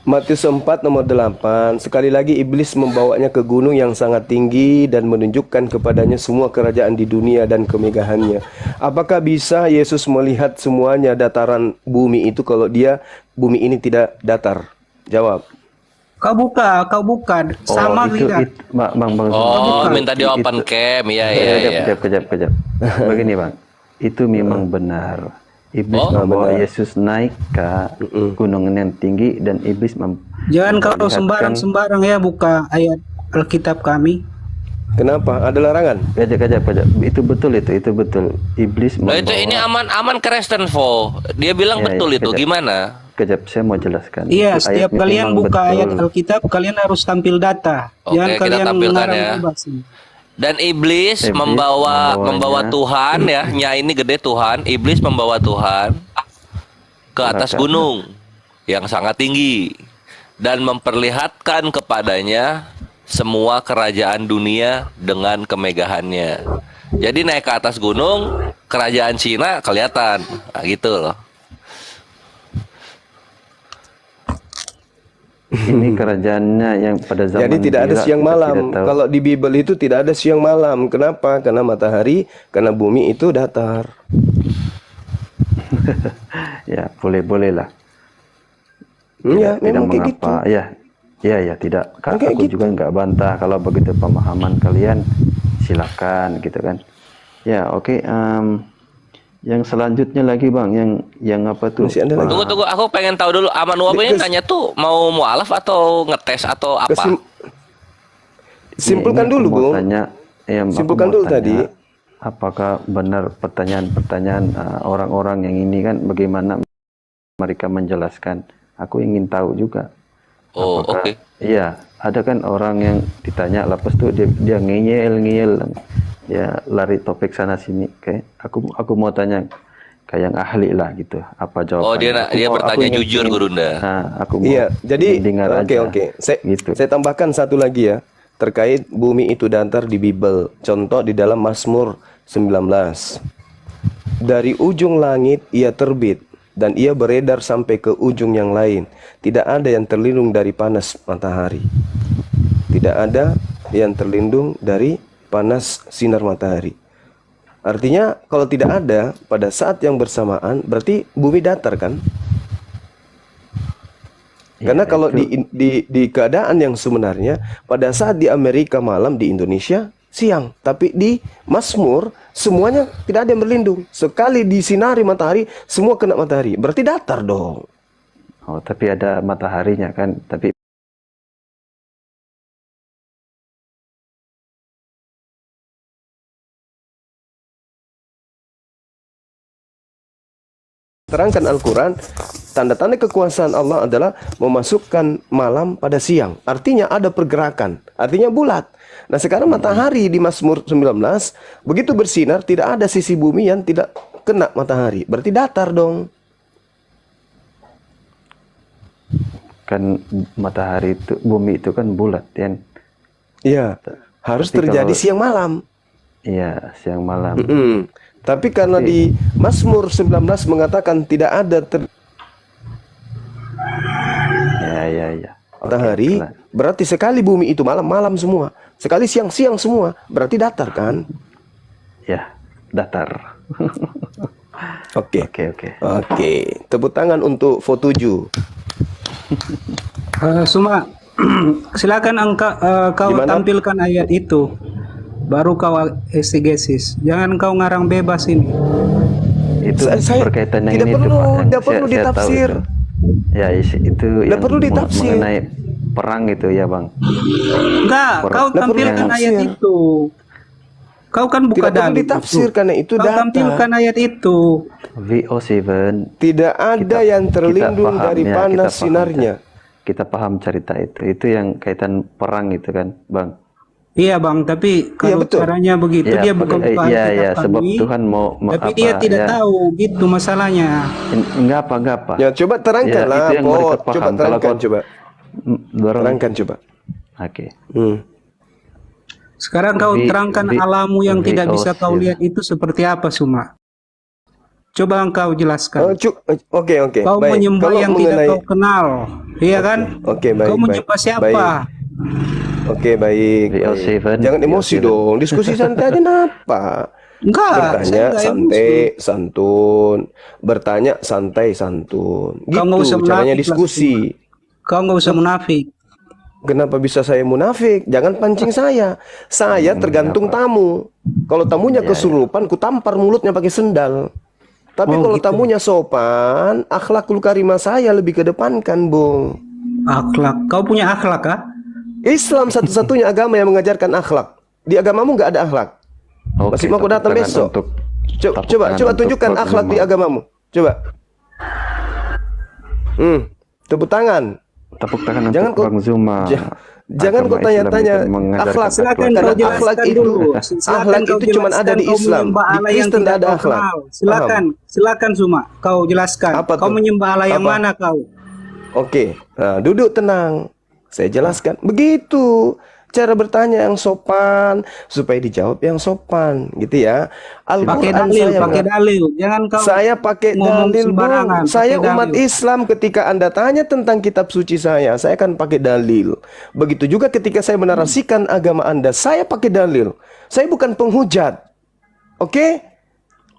Matius 4 nomor 8. Sekali lagi iblis membawanya ke gunung yang sangat tinggi dan menunjukkan kepadanya semua kerajaan di dunia dan kemegahannya. Apakah bisa Yesus melihat semuanya dataran bumi itu kalau dia bumi ini tidak datar? Jawab. Kau buka, sama itu, tidak? Bang. Oh, itu- minta di open itu- cam. Iya. Kejap. Begini, Bang. Itu memang benar. Iblis membawa Yesus naik ke gunung yang tinggi dan iblis Jangan kau memperlihatkan- sembarang ya buka ayat Alkitab kami. Kenapa? Ada larangan? Kejap. Itu betul. Iblis Nah, itu ini aman Kristen Vo. Dia bilang Ya, betul ya, itu. kejap. Gimana? Kejap, saya mau jelaskan. Iya, Itu setiap ayatnya kalian memang buka betul. ayat Alkitab, kalian harus tampil data. Oke, Jangan kita kalian tampilkan mengarang ya. bebas. Dan iblis membawa Tuhan ya, Nyai ini gede Tuhan. Iblis membawa Tuhan ke atas gunung yang sangat tinggi dan memperlihatkan kepadanya semua kerajaan dunia dengan kemegahannya. Jadi naik ke atas gunung, kerajaan Cina kelihatan. Nah, gitu loh. Ini kerajaannya yang pada zaman Jadi tidak ada Irak siang kita malam. tidak tahu. Kalau di Bible itu tidak ada siang malam. Kenapa? Karena matahari, karena bumi itu datar. Ya, boleh lah. Ya, Tidak memang kayak gitu. mengapa. Ya, tidak. Kayak Aku gitu. juga nggak bantah kalau begitu pemahaman kalian, silakan gitu kan. Ya, oke. Yang selanjutnya lagi, Bang, yang apa tuh? Masih ada lagi. Tunggu, aku pengen tahu dulu Aman Wab ini nanya tuh mau mualaf atau ngetes atau apa? Simpulkan ini dulu, aku mau Bung. tanya, aku Simpulkan mau dulu tanya, tadi. Apakah benar pertanyaan-pertanyaan orang-orang yang ini kan bagaimana mereka menjelaskan? Aku ingin tahu juga. Oh, oke. Iya, ada kan orang yang ditanya lepas tuh dia ngeyel, ya lari topik sana sini. Kayak aku mau tanya kayak yang ahli lah gitu. Apa jawabannya? Oh, dia bertanya ingin- jujur, Gurunda. Nah, aku mau Iya, jadi dengar oke. aja. Gitu. Saya tambahkan satu lagi ya terkait bumi itu datar di Bible. Contoh di dalam Mazmur 19. Dari ujung langit ia terbit dan ia beredar sampai ke ujung yang lain. Tidak ada yang terlindung dari panas matahari. Tidak ada yang terlindung dari panas sinar matahari. Artinya kalau tidak ada pada saat yang bersamaan, berarti bumi datar kan? Karena kalau di keadaan yang sebenarnya, pada saat di Amerika malam, di Indonesia siang. Tapi di Mazmur semuanya tidak ada yang berlindung. Sekali disinari matahari, semua kena matahari. Berarti datar dong. Oh, tapi ada mataharinya kan? Tapi terangkan Al-Quran, tanda-tanda kekuasaan Allah adalah memasukkan malam pada siang. Artinya ada pergerakan, artinya bulat. Nah sekarang matahari di Mazmur 19, begitu bersinar, tidak ada sisi bumi yang tidak kena matahari. Berarti datar dong. kan matahari itu, bumi itu kan bulat kan? Iya, harus Tapi terjadi kalau- siang malam. Iya, siang malam. Tapi karena di Mazmur 19 mengatakan tidak ada Ya. matahari, berarti sekali bumi itu malam-malam semua, sekali siang-siang semua, berarti datar kan? Ya, datar. Oke. Tepuk tangan untuk Fotuju. Suma, silakan kau Gimana? tampilkan ayat itu, baru kau exegesis. Jangan kau ngarang bebas ini. Itu berkaitan dengan tidak itu, perlu, Pak, yang tidak perlu saya tahu ditafsir. itu. Ya, itu yang perlu ditafsir. mengenai perang itu ya, Bang. Enggak, kau tampilkan ayat itu. Kau kan buka Tidak perlu dalil ditafsir karena itu Kau data. tampilkan ayat itu. VO7 Tidak ada yang terlindung dari panas sinarnya. Kita paham cerita itu. Itu yang kaitan perang itu kan, Bang. Iya bang, tapi kalau caranya begitu Ya, dia bukan buka iya, Alkitab sebab kami, Tuhan mau tapi apa, dia tidak ya. tahu gitu masalahnya. Enggak apa. Ya coba terangkan lah, itu yang mereka Pot. Coba paham. terangkan, Kalau coba. Terangkan coba. Oke. Sekarang kau terangkan alamu yang tidak bisa kau VO7. lihat itu seperti apa, Suma? Coba engkau jelaskan. Oke. Kau Baik. menyembah Kalau yang tidak kau kenal, iya kan? Oke, baik. Kau menyembah baik. siapa? Baik. Oke, baik. Jangan emosi dong. Diskusi santai aja kenapa? Enggak, Bertanya saya enggak santai, santun. Bertanya santai, santun. Kau nggak usah Gitu caranya munafik lah, diskusi. Kau nggak usah munafik. Kenapa bisa saya munafik? Jangan pancing saya. Saya tergantung tamu. Kalau tamunya kesurupan, ku tampar mulutnya pakai sendal. Tapi kalau tamunya sopan, akhlakul karimah saya lebih kedepankan, Bung. Akhlak? Kau punya akhlak, kah? Islam satu-satunya agama yang mengajarkan akhlak. Di agamamu nggak ada akhlak. Masih mau aku datang besok? Coba tunjukkan akhlak di agamamu. Coba. Tepuk tangan. Tepuk tangan Jangan untuk Bang Zuma. Jangan kau Agama Islam tanya-tanya itu mengajarkan akhlak. Silakan Karena kau akhlak jelaskan itu, dulu. akhlak itu cuma ada di Kau Islam. menyembah Di Allah yang Kristen tidak tidak ada kau akhlak. kenal. Silakan Suma, kau jelaskan. Apa Kau tuh? menyembah Allah yang Apa? mana kau? Oke, nah, duduk tenang. Saya jelaskan. Begitu cara bertanya yang sopan supaya dijawab yang sopan, gitu ya. Pakai Al-Quran dalil. Jangan kau saya pakai ngomong dalil, Bung. sembarangan, Saya pakai umat dalil. Islam. Ketika Anda tanya tentang kitab suci saya akan pakai dalil. Begitu juga ketika saya menarasikan agama Anda, saya pakai dalil. Saya bukan penghujat. Oke?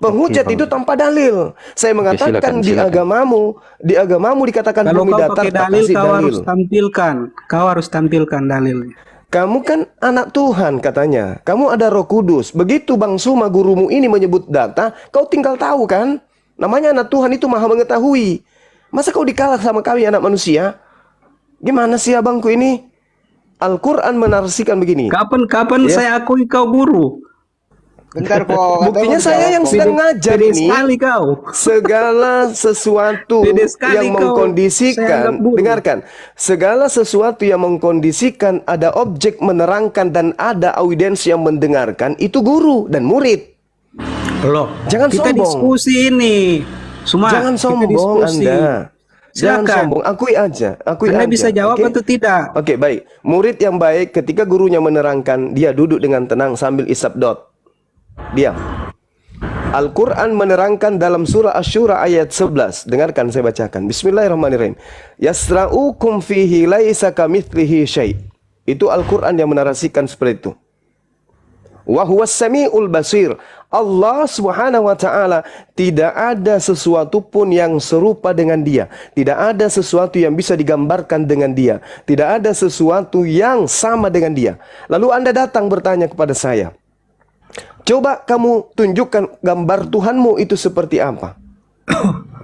Penghujat itu tanpa dalil. Saya mengatakan silakan. di agamamu dikatakan Kalau bumi kau datar, pakai tak dalil, kasih kau dalil. harus tampilkan. Kau harus tampilkan dalilnya. Kamu kan anak Tuhan katanya. Kamu ada Roh Kudus. Begitu Bang Suma gurumu ini menyebut data, kau tinggal tahu kan? Namanya anak Tuhan itu maha mengetahui. Masa kau dikalah sama kami anak manusia? Gimana sih abangku ini? Al-Quran menarasikan begini. Kapan saya akui kau guru? Bentar kok. Buktinya saya yang sedang ngajar Pede ini. sekali kau. Segala sesuatu Pede sekali yang kau. Saya mengkondisikan, anggap guru. dengarkan, segala sesuatu yang mengkondisikan ada objek menerangkan dan ada audiens yang mendengarkan, itu guru dan murid. Loh, Jangan kita sombong. diskusi ini. Jangan kita sombong diskusi. Anda. Jangan Silakan. sombong, akui aja. Anda bisa jawab atau tidak? Oke, baik. Murid yang baik ketika gurunya menerangkan, dia duduk dengan tenang sambil isap dot. Diam. Al-Quran menerangkan dalam surah Asy-Syura ayat 11. Dengarkan saya bacakan. Bismillahirrahmanirrahim. Yasra'ukum fihi laisa kamitslihi syai'. Itu Al-Quran yang menarasikan seperti itu. Wa huwas samiul basir. Allah Subhanahu wa taala tidak ada sesuatu pun yang serupa dengan Dia. Tidak ada sesuatu yang bisa digambarkan dengan Dia. Tidak ada sesuatu yang sama dengan Dia. Lalu Anda datang bertanya kepada saya, coba kamu tunjukkan gambar Tuhanmu itu seperti apa?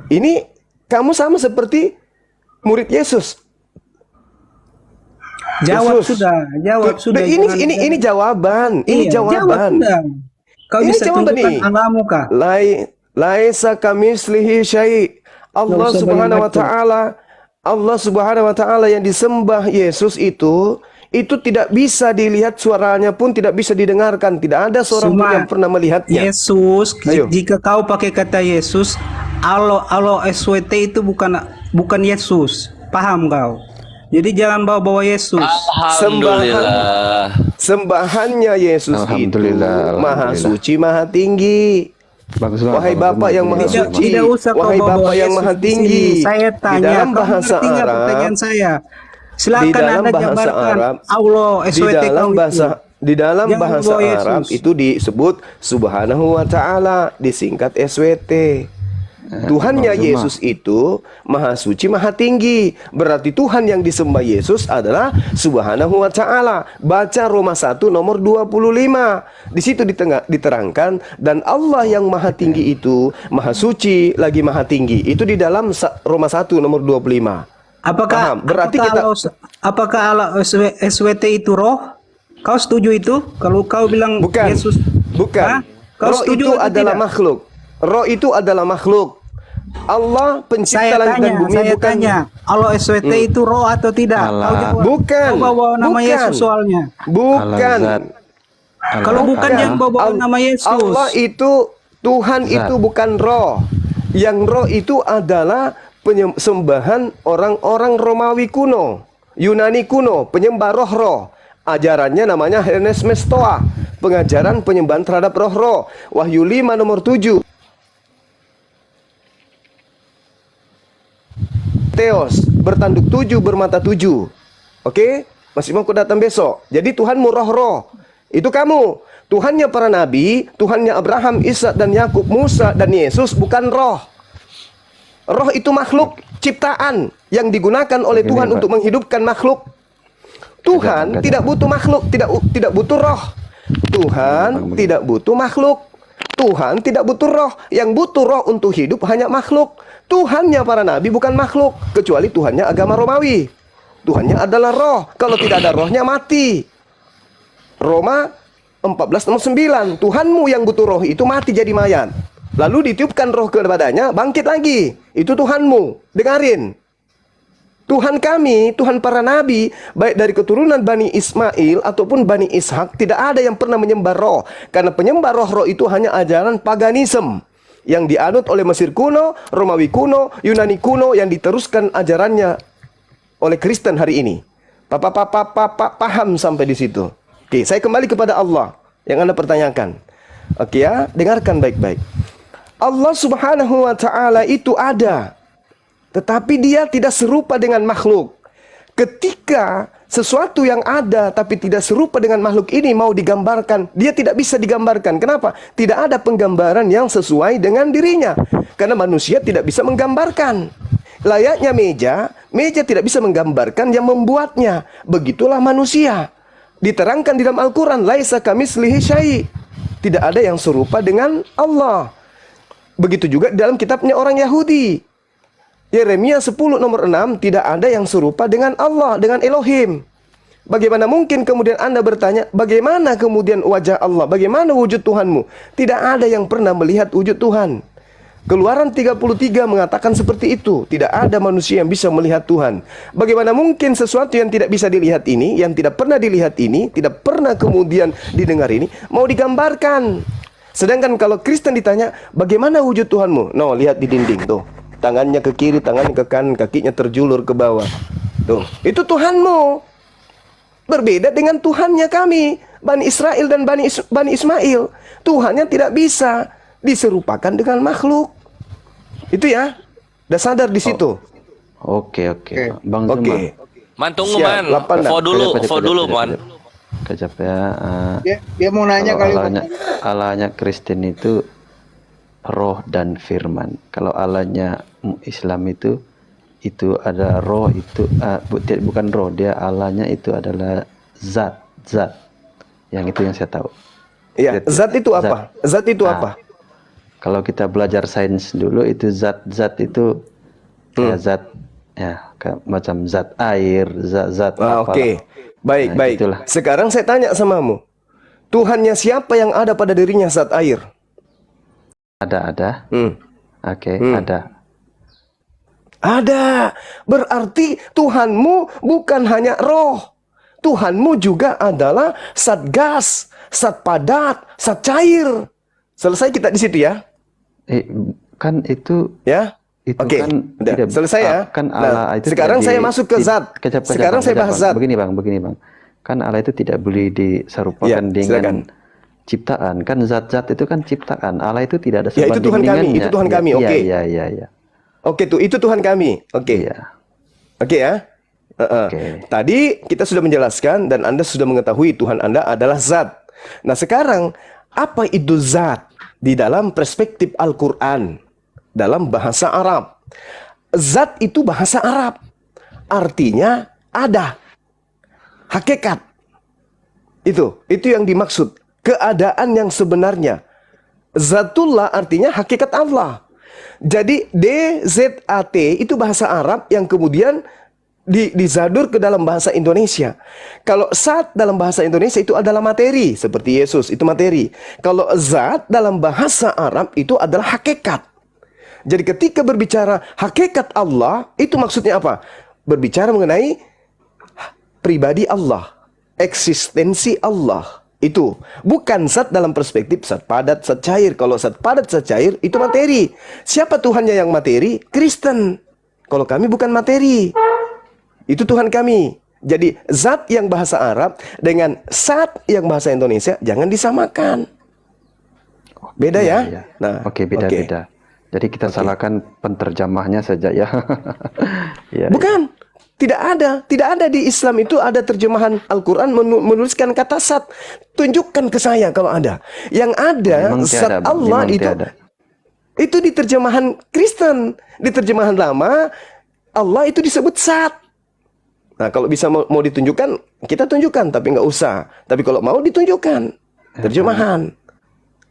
Ini kamu sama seperti murid Yesus. Jawab Yesus. jawab sudah. Ini jawaban, ini Iya, jawaban. jawab sudah. Kau Ini bisa jawaban tunjukkan nih. alamu kah? Laisa kamitslihi syai'. Allah usah Subhanahu wa banyak-banyak. taala, Allah Subhanahu wa taala yang disembah Yesus itu tidak bisa dilihat, suaranya pun tidak bisa didengarkan. Tidak ada seorang pun yang pernah melihatnya. Yesus, Ayo. jika kau pakai kata Yesus, Allah SWT itu bukan Yesus. Paham kau? Jadi jangan bawa-bawa Yesus. Alhamdulillah. Sembahannya Yesus itu Alhamdulillah, maha alhamdulillah. suci, maha tinggi. Bagus banget. Wahai bagus Bapa banget. yang maha Tidak, suci, tidak usah kau wahai bawa Bapa yang Yesus maha di tinggi. sini. Saya Di tanya, dalam kau bahasa mengerti nggak pertanyaan Arab, saya? di Silakan dalam Anda bahasa jabarkan Arab, Allah SWT kau di dalam Jangan bahasa bawa Yesus. Arab itu disebut Subhanahu wa taala, disingkat SWT. Tuhannya Bang Zuma. Yesus itu maha suci, maha tinggi. Berarti Tuhan yang disembah Yesus adalah Subhanahu wa taala. Baca Roma 1 nomor 25. Di situ diterangkan, dan Allah yang maha tinggi itu maha suci lagi maha tinggi. Itu di dalam Roma 1 nomor 25. Apakah Paham? Berarti apakah Allah SWT itu roh? Kau setuju itu? Kalau kau bilang bukan. Yesus, Bukan. Hah? Kau Roh setuju itu atau adalah tidak? makhluk. Roh itu adalah makhluk. Allah pencipta langit dan bumi, saya bukan. tanya, Allah SWT itu roh atau tidak? Kau jawab. Bukan. Kau bawa nama Bukan. Yesus soalnya. Bukan. Kalau bukan yang bawa nama Yesus. Allah itu, Tuhan itu bukan roh. Yang roh itu adalah penyembahan orang-orang Romawi kuno, Yunani kuno, penyembah roh-roh. Ajarannya namanya Hermes Mestoa, pengajaran penyembahan terhadap roh-roh. Wahyu 5 nomor 7. Theos, bertanduk 7, bermata 7. Oke? Masih mau aku datang besok. Jadi Tuhanmu roh-roh. Itu kamu. Tuhannya para nabi, Tuhannya Abraham, Ishak dan Yakub, Musa dan Yesus bukan roh. Roh itu makhluk ciptaan yang digunakan oleh Tuhan untuk menghidupkan makhluk. Tuhan tidak butuh makhluk, tidak butuh roh. Tuhan tidak butuh makhluk. Tuhan tidak butuh roh. Yang butuh roh untuk hidup hanya makhluk. Tuhannya para nabi bukan makhluk, kecuali Tuhannya agama Romawi. Tuhannya adalah roh. Kalau tidak ada rohnya mati. Roma 14 nomor 9. Tuhanmu yang butuh roh itu mati jadi mayat. Lalu ditiupkan roh kepadanya, bangkit lagi. Itu Tuhanmu. Dengarin. Tuhan kami, Tuhan para nabi, baik dari keturunan Bani Ismail ataupun Bani Ishak, tidak ada yang pernah menyembah roh. Karena penyembah roh-roh itu hanya ajaran paganisme yang dianut oleh Mesir kuno, Romawi kuno, Yunani kuno, yang diteruskan ajarannya oleh Kristen hari ini. Paham sampai di situ? Oke, saya kembali kepada Allah yang Anda pertanyakan. Oke ya, dengarkan baik-baik. Allah Subhanahu wa taala itu ada, tetapi Dia tidak serupa dengan makhluk. Ketika sesuatu yang ada tapi tidak serupa dengan makhluk ini mau digambarkan, dia tidak bisa digambarkan. Kenapa? Tidak ada penggambaran yang sesuai dengan dirinya. Karena manusia tidak bisa menggambarkan. Layaknya meja tidak bisa menggambarkan yang membuatnya. Begitulah manusia. Diterangkan di dalam Al-Quran, laisa kamitslihi syai'. Tidak ada yang serupa dengan Allah. Begitu juga di dalam kitabnya orang Yahudi. Yeremia 10 nomor 6, tidak ada yang serupa dengan Allah, dengan Elohim. Bagaimana mungkin kemudian Anda bertanya, bagaimana kemudian wajah Allah, bagaimana wujud Tuhanmu? Tidak ada yang pernah melihat wujud Tuhan. Keluaran 33 mengatakan seperti itu. Tidak ada manusia yang bisa melihat Tuhan. Bagaimana mungkin sesuatu yang tidak bisa dilihat ini, yang tidak pernah dilihat ini, tidak pernah kemudian didengar ini, mau digambarkan? Sedangkan kalau Kristen ditanya, bagaimana wujud Tuhanmu? No, lihat di dinding tuh. Tangannya ke kiri, tangannya ke kanan, kakinya terjulur ke bawah. Tuh, itu Tuhanmu. Berbeda dengan Tuhannya kami, Bani Israel dan Bani Ismail. Tuhannya tidak bisa diserupakan dengan makhluk. Itu ya. Udah sadar di situ. Oke. Bang Zuma. Oke. Man tunggu Siap, man. lapan dah. Fo dulu man. Kejap ya. Dia mau nanya Kalau kali. Allahnya Kristen itu roh dan firman. Kalau Allahnya Islam itu ada roh, itu bukan roh, dia Allahnya itu adalah zat. Yang itu yang saya tahu. Iya, zat itu apa? Zat itu apa? Kalau kita belajar sains dulu itu zat itu ya zat ya macam zat air, zat apa. Oke. Baik. Itulah. Sekarang saya tanya samamu. Tuhannya siapa yang ada pada dirinya zat air? Ada. Oke, ada. Ada. Berarti Tuhanmu bukan hanya roh. Tuhanmu juga adalah zat gas, zat padat, zat cair. Selesai kita di situ ya? Kan itu ya. Oke. Kan tidak selesai ya. Kan Allah itu sekarang saya masuk ke zat. Sekarang saya bahas zat. Begini bang. Kan Allah itu tidak boleh diserupakan dengan ciptaan. Kan zat-zat itu kan ciptaan. Allah itu tidak ada sebanding dengannya. Itu Tuhan kami. Oke. Iya. Oke itu Tuhan kami. Oke. Oke ya. Tadi kita sudah menjelaskan dan Anda sudah mengetahui Tuhan Anda adalah zat. Nah sekarang apa itu zat di dalam perspektif Al-Quran dalam bahasa Arab? Zat itu bahasa Arab, artinya ada, hakikat. Itu yang dimaksud, keadaan yang sebenarnya. Zatullah artinya hakikat Allah. Jadi DZAT itu bahasa Arab yang kemudian dizadur ke dalam bahasa Indonesia. Kalau zat dalam bahasa Indonesia itu adalah materi, seperti Yesus itu materi. Kalau zat dalam bahasa Arab itu adalah hakikat. Jadi ketika berbicara hakikat Allah, itu maksudnya apa? Berbicara mengenai pribadi Allah, eksistensi Allah. Itu bukan zat dalam perspektif zat padat, zat cair. Kalau zat padat, zat cair itu materi. Siapa Tuhannya yang materi? Kristen. Kalau kami bukan materi. Itu Tuhan kami. Jadi zat yang bahasa Arab dengan zat yang bahasa Indonesia jangan disamakan. Beda ya? Nah, Oke, beda. Jadi kita salahkan penterjemahnya saja ya. Bukan. Tidak ada di Islam itu ada terjemahan Al-Quran menuliskan kata zat. Tunjukkan ke saya kalau ada. Yang ada zat Allah itu di terjemahan Kristen. Di terjemahan lama Allah itu disebut zat. Nah, kalau bisa mau ditunjukkan, kita tunjukkan, tapi nggak usah. Tapi kalau mau ditunjukkan, terjemahan.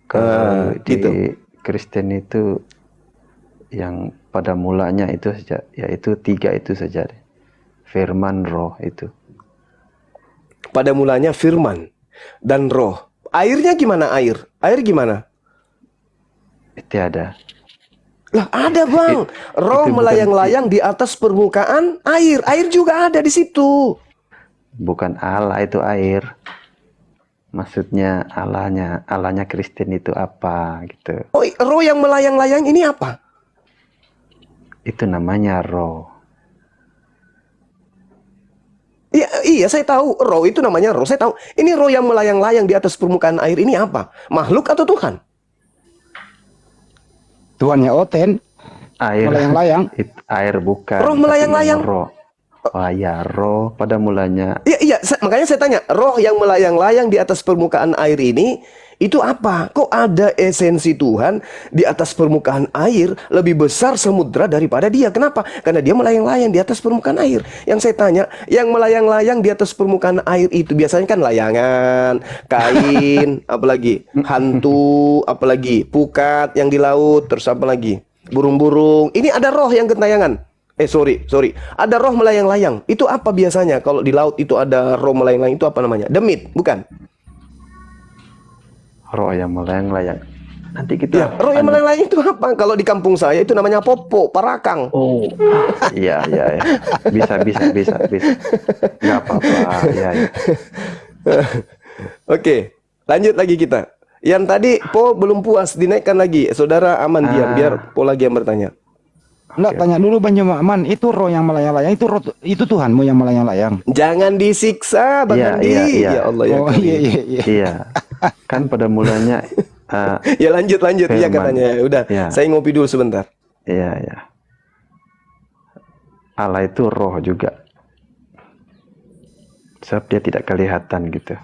Kalau di Kristen itu yang pada mulanya itu saja, yaitu 3 itu saja. Firman, roh itu. Pada mulanya firman dan roh. Airnya gimana air? Air gimana? Itu ada. Lah ada bang, roh melayang-layang di atas permukaan air. Air juga ada di situ. Bukan Allah itu air. Maksudnya Allahnya Kristen itu apa gitu. Oh, roh yang melayang-layang ini apa? Itu namanya roh. Iya saya tahu, roh itu namanya roh. Saya tahu. Ini roh yang melayang-layang di atas permukaan air ini apa? Makhluk atau Tuhan? Tuannya Oten. Air melayang-layang. Air bukan. Roh melayang-layang. Roh. Oh ya, roh pada mulanya. Iya, makanya saya tanya, roh yang melayang-layang di atas permukaan air ini itu apa? Kok ada esensi Tuhan di atas permukaan air lebih besar samudra daripada dia? Kenapa? Karena dia melayang-layang di atas permukaan air. Yang saya tanya, yang melayang-layang di atas permukaan air itu biasanya kan layangan, kain, apalagi hantu, apalagi pukat yang di laut, terus apa lagi? Burung-burung. Ini ada roh yang gentayangan. Sorry. Ada roh melayang-layang. Itu apa biasanya? Kalau di laut itu ada roh melayang-layang, itu apa namanya? Demit, bukan? Roh yang melayang-layang. Nanti kita roh yang melayang-layang itu apa? Kalau di kampung saya itu namanya popo, parakang. Oh. Iya. Bisa. Enggak apa-apa. Ya. Oke, lanjut lagi kita. Yang tadi Po belum puas, dinaikkan lagi. Saudara Aman diam, biar Po lagi yang bertanya. Enggak, tanya dulu Bang Aman, itu roh yang melayang-layang, itu Tuhanmu yang melayang-layang. Jangan disiksa Bang Andi. Ya Allah ya. Oh iya. Iya. Kan pada mulanya Ya lanjut iya firman. katanya. Udah, Ya. saya ngopi dulu sebentar. Iya, ya. Allah itu roh juga. Sebab dia tidak kelihatan gitu.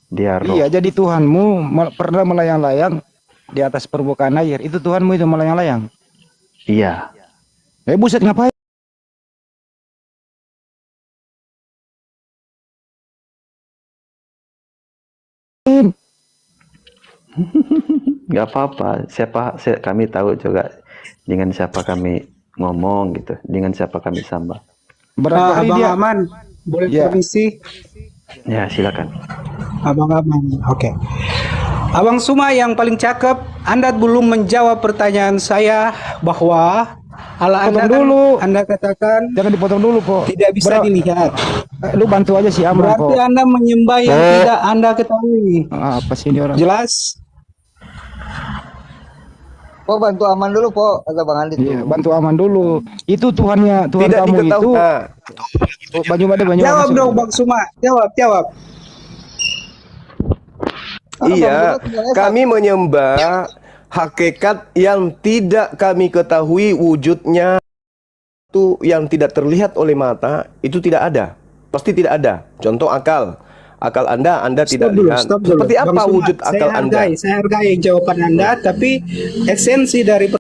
Dia roh. Iya, jadi Tuhanmu pernah melayang-layang di atas permukaan air. Itu Tuhanmu itu melayang-layang. Iya. Buset, ngapain? Nggak apa-apa. Kami tahu juga dengan siapa kami ngomong gitu, dengan siapa kami samba. Berarti Abang dia Aman, boleh Ya. permisi? Ya, silakan. Abang Aman, oke. Abang Suma yang paling cakep, Anda belum menjawab pertanyaan saya bahwa Allah Anda Potong dulu. Anda katakan jangan dipotong dulu kok. tidak bisa dilihat. Lu bantu aja si Aman Berarti kok. Anda menyembah yang tidak Anda ketahui. Apa sih ini orang? Jelas? Po bantu aman dulu po, kata Bang Andi Iya, tuh. bantu Aman dulu. Itu Tuhan Tidak kamu itu. diketahui. Banyu Jawab dong Bang Suma, jawab. Iya, kami menyembah hakikat yang tidak kami ketahui wujudnya, itu yang tidak terlihat oleh mata, itu tidak ada. Pasti tidak ada. Contoh akal. Akal Anda tidak lihat. Stop dulu. Seperti Bang apa Suma, wujud akal Anda? Saya hargai jawaban Anda, tapi esensi dari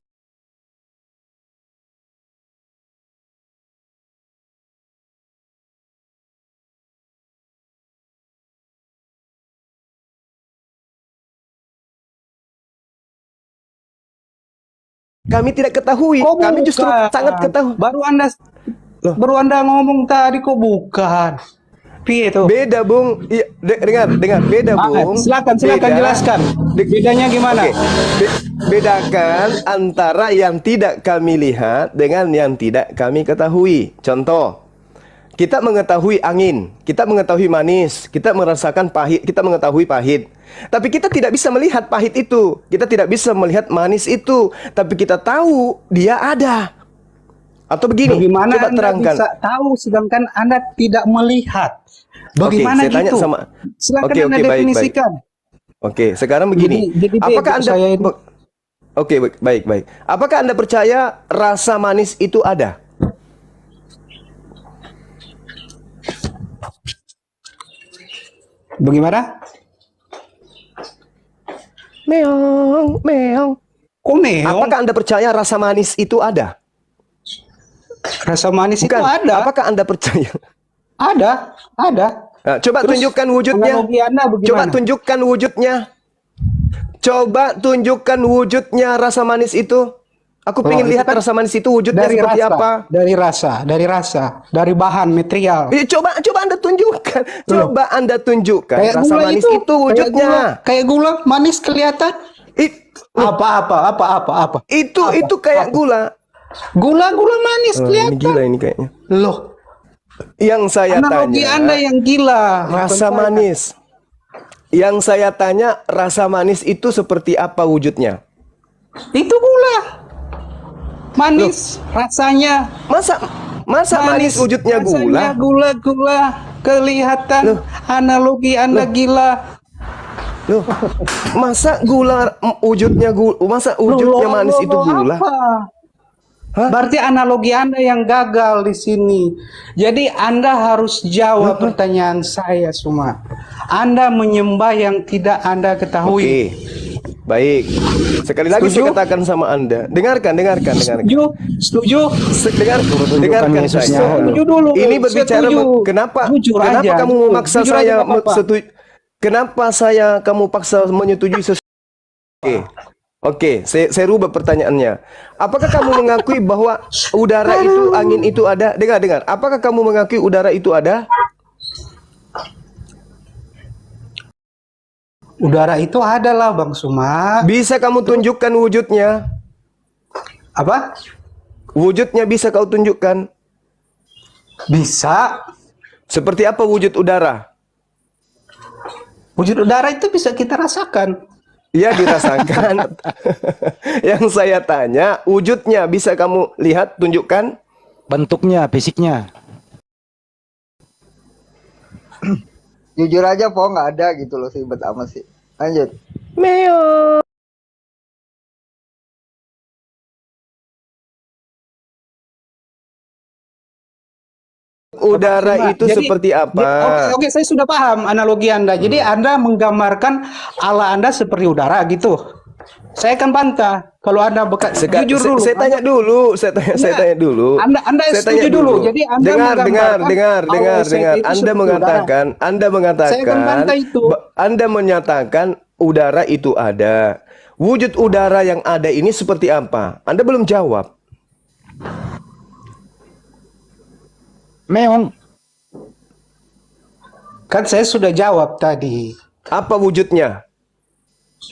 Kami tidak ketahui. Kami justru sangat ketahui. Baru Anda ngomong tadi kok bukan. Piye itu? Beda, Bung. Iya, dengar. Beda, Bung. Silakan Beda. jelaskan. Bedanya gimana? Bedakan antara yang tidak kami lihat dengan yang tidak kami ketahui. Contoh, kita mengetahui angin, kita mengetahui manis, kita merasakan pahit, kita mengetahui pahit. Tapi kita tidak bisa melihat pahit itu. Kita tidak bisa melihat manis itu. Tapi kita tahu dia ada. Atau begini, Bagaimana coba Anda terangkan. bisa tahu sedangkan Anda tidak melihat? Bagaimana Oke, saya tanya gitu? sama. Silakan Oke, Anda baik. definisikan. Oke, sekarang begini. Jadi Apakah bego Anda saya ini. Oke, baik. Apakah Anda percaya rasa manis itu ada? Bagaimana? Meong. Kok meong? Apakah Anda percaya rasa manis itu ada? Rasa manis Bukan. itu ada. Apakah Anda percaya? Ada. Nah, coba Terus, tunjukkan wujudnya. analogi Anda bagaimana? Coba tunjukkan wujudnya. Coba tunjukkan wujudnya rasa manis itu. Aku pengen lihat itu kan rasa manis itu wujudnya seperti apa. Dari rasa, dari bahan material. Coba Anda tunjukkan. Coba Anda tunjukkan Kayak rasa gula manis itu, itu wujudnya. Kayak gula manis kelihatan. Apa? Itu kayak gula. Gula manis Ini kelihatan. gila ini kayaknya. Loh, Yang saya analogi tanya, Anda yang gila. rasa manis. Yang saya tanya, rasa manis itu seperti apa wujudnya? Itu gula. Manis rasanya. Masa manis wujudnya rasanya gula? Gula kelihatan. Analogi Anda gila. Loh, masa gula wujudnya gula? Masa wujudnya manis itu gula? Apa? Berarti analogi Anda yang gagal di sini. Jadi Anda harus jawab pertanyaan saya semua. Anda menyembah yang tidak Anda ketahui. Oke, baik. Sekali lagi saya katakan sama Anda. Dengarkan. Setuju? Dengarkan saya. Setuju dulu. Ini berbicara kenapa aja. kamu memaksa Jujur saya aja, nggak apa-apa. setuju? Kenapa kamu paksa menyetujui sesuatu? Oke, saya rubah pertanyaannya. Apakah kamu mengakui bahwa udara itu, angin itu ada? Dengar. Apakah kamu mengakui udara itu ada? Udara itu adalah Bang Suma. Bisa kamu tunjukkan wujudnya? Apa? Wujudnya bisa kau tunjukkan? Bisa. Seperti apa wujud udara? Wujud udara itu bisa kita rasakan. Ya, dirasakan. Yang saya tanya, wujudnya bisa kamu lihat, tunjukkan? Bentuknya, fisiknya. Jujur aja po nggak ada gitu loh sih, bet amat sih. Lanjut. Meong. Udara Bapak itu Jadi, seperti apa? Oke, saya sudah paham analogi Anda. Jadi Anda menggambarkan Allah Anda seperti udara gitu. Saya akan bantah kalau Anda jujur dulu. Saya tanya dulu, saya tanya dulu. Anda Saya setuju tanya dulu. Jadi Anda dengar. Allah itu Anda seperti mengatakan, Saya akan bantah itu. Anda menyatakan udara itu ada. Wujud udara yang ada ini seperti apa? Anda belum jawab. Meong. Kan saya sudah jawab tadi. Apa wujudnya?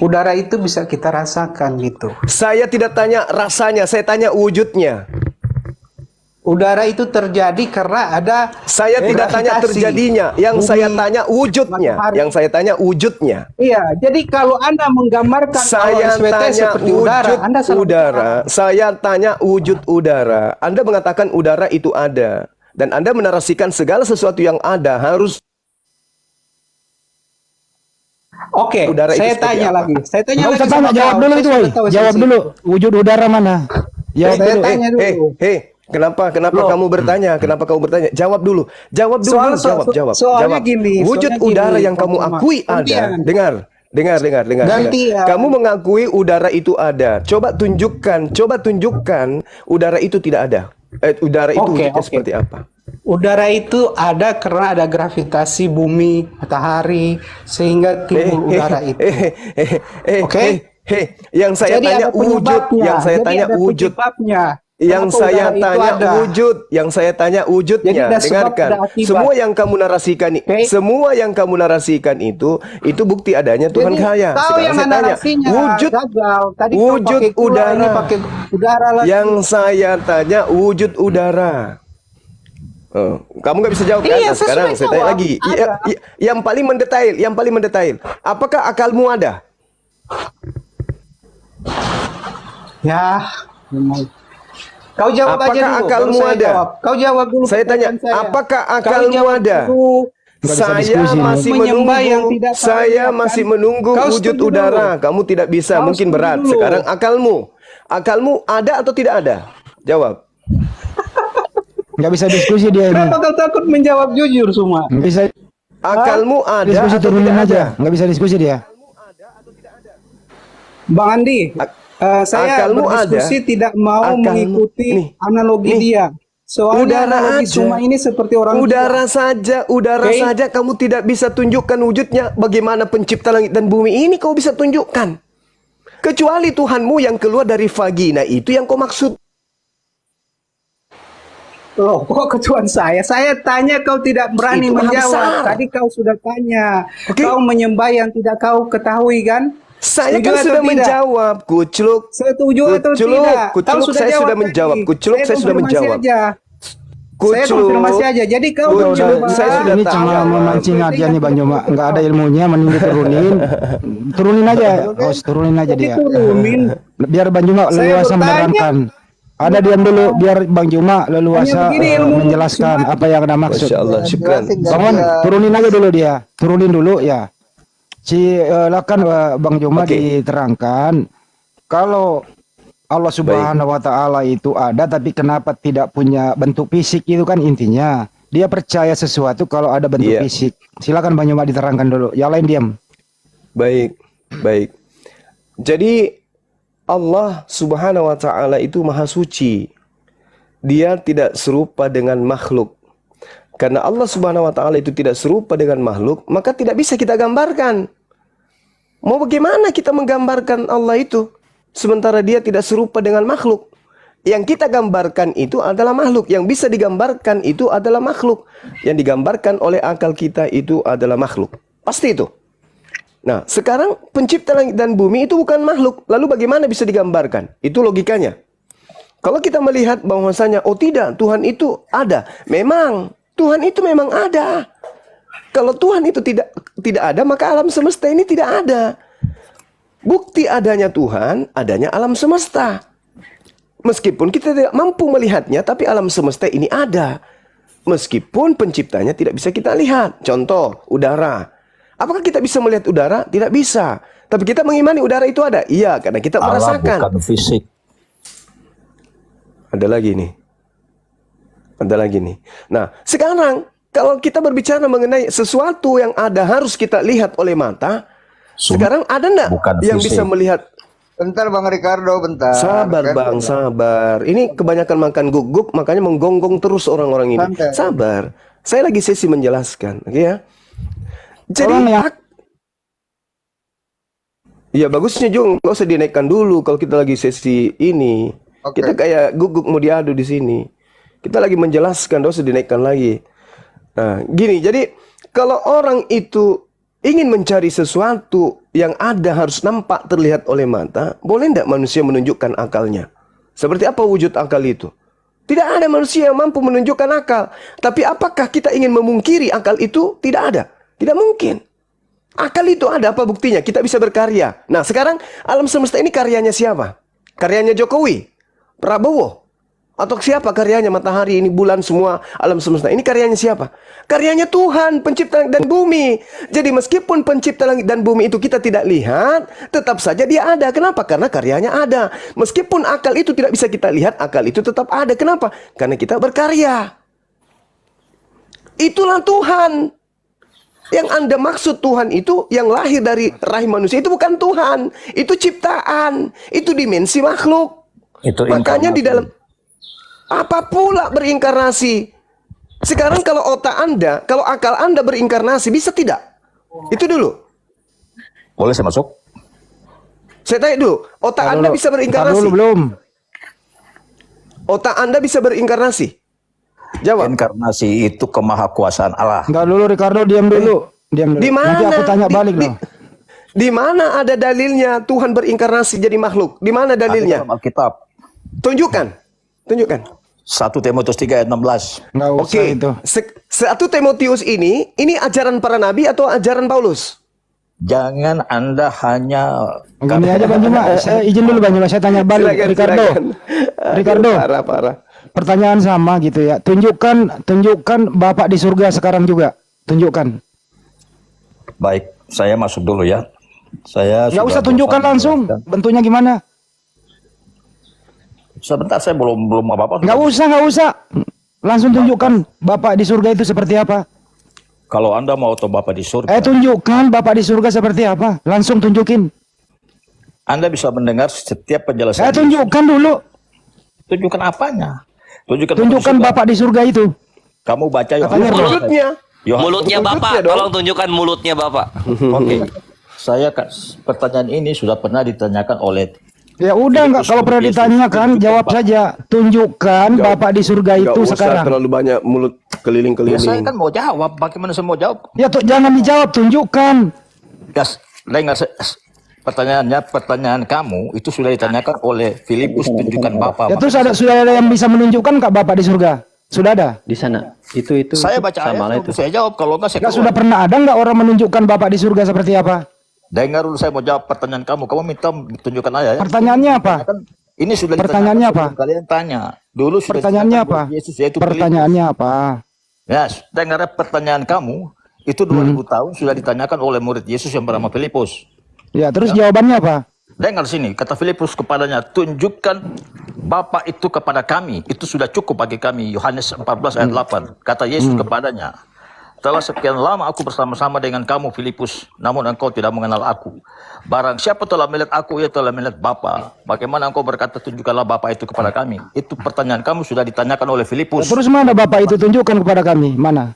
Udara itu bisa kita rasakan gitu. Saya tidak tanya rasanya, saya tanya wujudnya. Udara itu terjadi karena ada Saya tidak tanya gravitasi. terjadinya, yang Bumi, saya tanya wujudnya. matahari. Yang saya tanya wujudnya. Iya, jadi kalau Anda menggambarkan Saya SWT tanya seperti wujud udara, Anda salah udara. Saya tanya wujud udara. Anda mengatakan udara itu ada. Dan Anda menarasikan segala sesuatu yang ada harus Oke, udara itu saya seperti tanya apa? lagi. Saya tanya Nggak lagi. usah tanya, sama jawab kau. dulu Saya itu, sudah woy. tahu Jawab esensi. dulu. Wujud udara mana? Jawab Saya dulu. tanya dulu. Kenapa Loh. kamu bertanya? Kenapa kamu bertanya? Jawab dulu. Jawab dulu. Jawab. Soalnya gini, Wujud soalnya udara gini, yang kamu Pak akui Muhammad. ada. Gantian. Dengar. Gantian. Kamu mengakui udara itu ada. Coba tunjukkan udara itu tidak ada. Udara itu Oke, wujudnya oke. seperti apa? Udara itu ada karena ada gravitasi bumi, matahari, sehingga timbul udara itu. Oke? Yang saya Jadi tanya ada wujud, penyebabnya. yang saya Jadi tanya ada wujud. penyebabnya. Yang Kenapa saya udara itu tanya ada? wujud, yang saya tanya Jadi wujudnya. ada sebab, Dengarkan. ada akibat. Semua yang kamu narasikan, semua yang kamu narasikan itu bukti adanya Tuhan Jadi kaya. kau Sekarang yang saya tanya, narasinya wujud gagal. Tadi kau wujud pakai gula, udara. ini pakai udara lagi. Yang saya tanya wujud udara. Kamu nggak bisa jawab kan? Iya, Nah, sekarang sesuai saya tanya jawab. lagi. Ada. Yang paling mendetail. Apakah akalmu ada? Ya, kau jawab aja Apakah dulu. akalmu baru saya ada? jawab. Kau jawab dulu. Saya tanya, pertanyaan saya. apakah Kau akalmu jawab ada? dulu. Nggak bisa Saya diskusi, masih Menyembah yang menunggu. tidak tahu, Saya ya kan? masih menunggu Kau wujud setuju udara. dulu. Kamu tidak bisa, Kau mungkin setuju berat. dulu. Sekarang akalmu ada atau tidak ada? Jawab. Nggak bisa diskusi dia ini. Kenapa kau takut menjawab jujur semua? Nggak bisa Akalmu ada diskusi, atau turunin tidak aja. ada? Nggak bisa diskusi dia. Bang Andi, saya akalmu berdiskusi ada? tidak mau Akalmu- mengikuti nih, analogi nih. dia. Soalnya Udara analogi aja. semua ini seperti orang Udara gila. udara Oke. saja kamu tidak bisa tunjukkan wujudnya. Bagaimana pencipta langit dan bumi ini kau bisa tunjukkan? Kecuali Tuhanmu yang keluar dari vagina itu yang kau maksud. Loh, kok ketuan saya? Saya tanya kau tidak berani Itu maha menjawab. besar. Tadi kau sudah tanya. Oke. Kau menyembah yang tidak kau ketahui kan? Saya Setuju kan atau sudah tidak? menjawab. Kucluk. Setuju atau tidak? Kau Kucluk, saya jawab sudah tadi. menjawab. Kucluk, saya sudah konfirmasi menjawab. aja. Saya Kucluk. konfirmasi aja. Jadi kau Kucluk, menyembah. saya sudah Ini tahu. cuma memancing aja nih Bang Joma. Nggak ada ilmunya, mending diturunin. Turunin aja. Harus turunin aja dia. Turunin. Biar Bang Joma Saya leluasa bertanya. menerangkan. Ada diam dulu biar Bang Juma leluasa Hanya begini ilmu. menjelaskan apa yang ada maksud. Masya Allah, syukran. Bangun, turunin aja dulu dia. Turunin dulu ya. Silakan Bang Juma Oke. diterangkan. Kalau Allah Subhanahu wa taala itu ada tapi kenapa tidak punya bentuk fisik itu kan intinya. Dia percaya sesuatu kalau ada bentuk Iya. fisik. Silakan Bang Juma diterangkan dulu. Yang lain diam. Baik. Jadi Allah Subhanahu wa taala itu maha suci. Dia tidak serupa dengan makhluk. Karena Allah Subhanahu wa taala itu tidak serupa dengan makhluk, maka tidak bisa kita gambarkan. Mau bagaimana kita menggambarkan Allah itu sementara dia tidak serupa dengan makhluk? Yang kita gambarkan itu adalah makhluk, yang bisa digambarkan itu adalah makhluk. Yang digambarkan oleh akal kita itu adalah makhluk. Pasti itu. Nah, sekarang pencipta langit dan bumi itu bukan makhluk. Lalu bagaimana bisa digambarkan? Itu logikanya. Kalau kita melihat bahwasanya, oh tidak, Tuhan itu ada. Memang, Tuhan itu memang ada. Kalau Tuhan itu tidak ada, maka alam semesta ini tidak ada. Bukti adanya Tuhan, adanya alam semesta. Meskipun kita tidak mampu melihatnya, tapi alam semesta ini ada. Meskipun penciptanya tidak bisa kita lihat. Contoh, udara. Apakah kita bisa melihat udara? Tidak bisa. Tapi kita mengimani udara itu ada. Iya, karena kita merasakan. Bukan fisik. Ada lagi nih. Ada lagi nih. Nah, sekarang kalau kita berbicara mengenai sesuatu yang ada harus kita lihat oleh mata, sekarang ada enggak yang bisa melihat? Bentar Bang Ricardo, bentar. Sabar Kan Bang, bentar. sabar. Ini kebanyakan makan guguk, makanya menggonggong terus orang-orang ini. Santai. Sabar. Saya lagi sesi menjelaskan, oke ya. Jadi Tolong ya. ya bagusnya Jung, nggak usah dinaikkan dulu kalau kita lagi sesi ini. Oke. Kita kayak guguk mau diadu di sini. Kita lagi menjelaskan, nggak usah dinaikkan lagi. Nah, gini. Jadi kalau orang itu ingin mencari sesuatu yang ada harus nampak terlihat oleh mata, boleh tidak manusia menunjukkan akalnya? Seperti apa wujud akal itu? Tidak ada manusia yang mampu menunjukkan akal. Tapi apakah kita ingin memungkiri akal itu? Tidak ada. Tidak mungkin. Akal itu ada, apa buktinya? Kita bisa berkarya. Nah, sekarang alam semesta ini karyanya siapa? Karyanya Jokowi? Prabowo? Atau siapa karyanya? Matahari ini, bulan, semua alam semesta ini karyanya siapa? Karyanya Tuhan, pencipta langit dan bumi. Jadi meskipun pencipta langit dan bumi itu kita tidak lihat, tetap saja dia ada. Kenapa? Karena karyanya ada. Meskipun akal itu tidak bisa kita lihat, akal itu tetap ada. Kenapa? Karena kita berkarya. Itulah Tuhan. Yang Anda maksud Tuhan itu yang lahir dari rahim manusia itu bukan Tuhan. Itu ciptaan. Itu dimensi makhluk. Itu makanya di dalam apa pula berinkarnasi. Sekarang kalau otak Anda, kalau akal Anda berinkarnasi, bisa tidak? Itu dulu. Boleh saya masuk? Saya tanya dulu, otak Tar Anda dulu. bisa Tar berinkarnasi? dulu, belum. Otak Anda bisa berinkarnasi? Jawab. Inkarnasi itu kemahakuasaan Allah. Enggak dulu Ricardo, diam dulu. Diam dulu. Di mana? Nanti aku tanya balik loh. Di mana ada dalilnya Tuhan berinkarnasi jadi makhluk? Di mana dalilnya? Ada dalam Alkitab. Tunjukkan. Tunjukkan. 1 Timotius 3 ayat 16. Enggak usah Oke. itu. 1 Timotius ini ajaran para nabi atau ajaran Paulus? Jangan Anda hanya Gini aja Bang Juma, saya izin dulu Bang Juma, saya tanya balik. Silakan, Ricardo. silakan. Ricardo. Parah. Pertanyaan sama gitu ya. Tunjukkan Bapak di surga sekarang juga. Tunjukkan. baik, saya masuk dulu ya. Saya Nggak usah tunjukkan langsung. Bentuknya gimana? Sebentar, saya belum apa-apa. Nggak usah. Langsung tunjukkan Bapak di surga itu seperti apa. Kalau Anda mau tahu Bapak di surga, Tunjukkan Bapak di surga seperti apa. Langsung tunjukin. Anda bisa mendengar setiap penjelasan. Tunjukkan dulu. Tunjukkan apanya? Tunjukkan Bapak di surga itu. Kamu baca Mulutnya. Mulutnya Bapak, tolong tunjukkan mulutnya Bapak. Oke. Pertanyaan ini sudah pernah ditanyakan oleh. Ya udah, nggak, kalau pernah ditanyakan jawab saja. Tunjukkan Bapak di surga itu Nggak usah sekarang. terlalu banyak mulut Ya, keliling-keliling. saya kan mau jawab. Bagaimana saya mau jawab? Ya tuh jangan dijawab, tunjukkan. Gas, dengar pertanyaan kamu itu sudah ditanyakan oleh Filipus, tunjukkan Bapak. Ya terus sudah ada yang bisa menunjukkan nggak Bapak di surga? Sudah ada? Di sana. Itu Saya baca sama ayat, saya jawab. Kalau enggak, saya Nggak, keluar. sudah pernah ada nggak orang menunjukkan Bapak di surga seperti apa? Dengar dulu, saya mau jawab pertanyaan kamu. Kamu minta tunjukkan ayat. Pertanyaannya apa? Ini sudah Pertanyaannya ditanyakan apa? sebelum kalian tanya. Dulu sudah Pertanyaannya ditanyakan apa? Yesus, yaitu Pertanyaannya apa? Ya, dengar pertanyaan kamu. Itu 2000 tahun sudah ditanyakan oleh murid Yesus yang bernama Filipus. Ya terus jawabannya apa? Dengar sini, kata Filipus kepadanya, tunjukkan Bapa itu kepada kami. Itu sudah cukup bagi kami. Yohanes 14 ayat 8. Kata Yesus kepadanya, telah sekian lama aku bersama-sama dengan kamu Filipus, namun engkau tidak mengenal aku. Barang siapa telah melihat aku, ia telah melihat Bapa. Bagaimana engkau berkata, tunjukkanlah Bapa itu kepada kami? Itu pertanyaan kamu sudah ditanyakan oleh Filipus. Terus mana Bapak itu, tunjukkan kepada kami? Mana?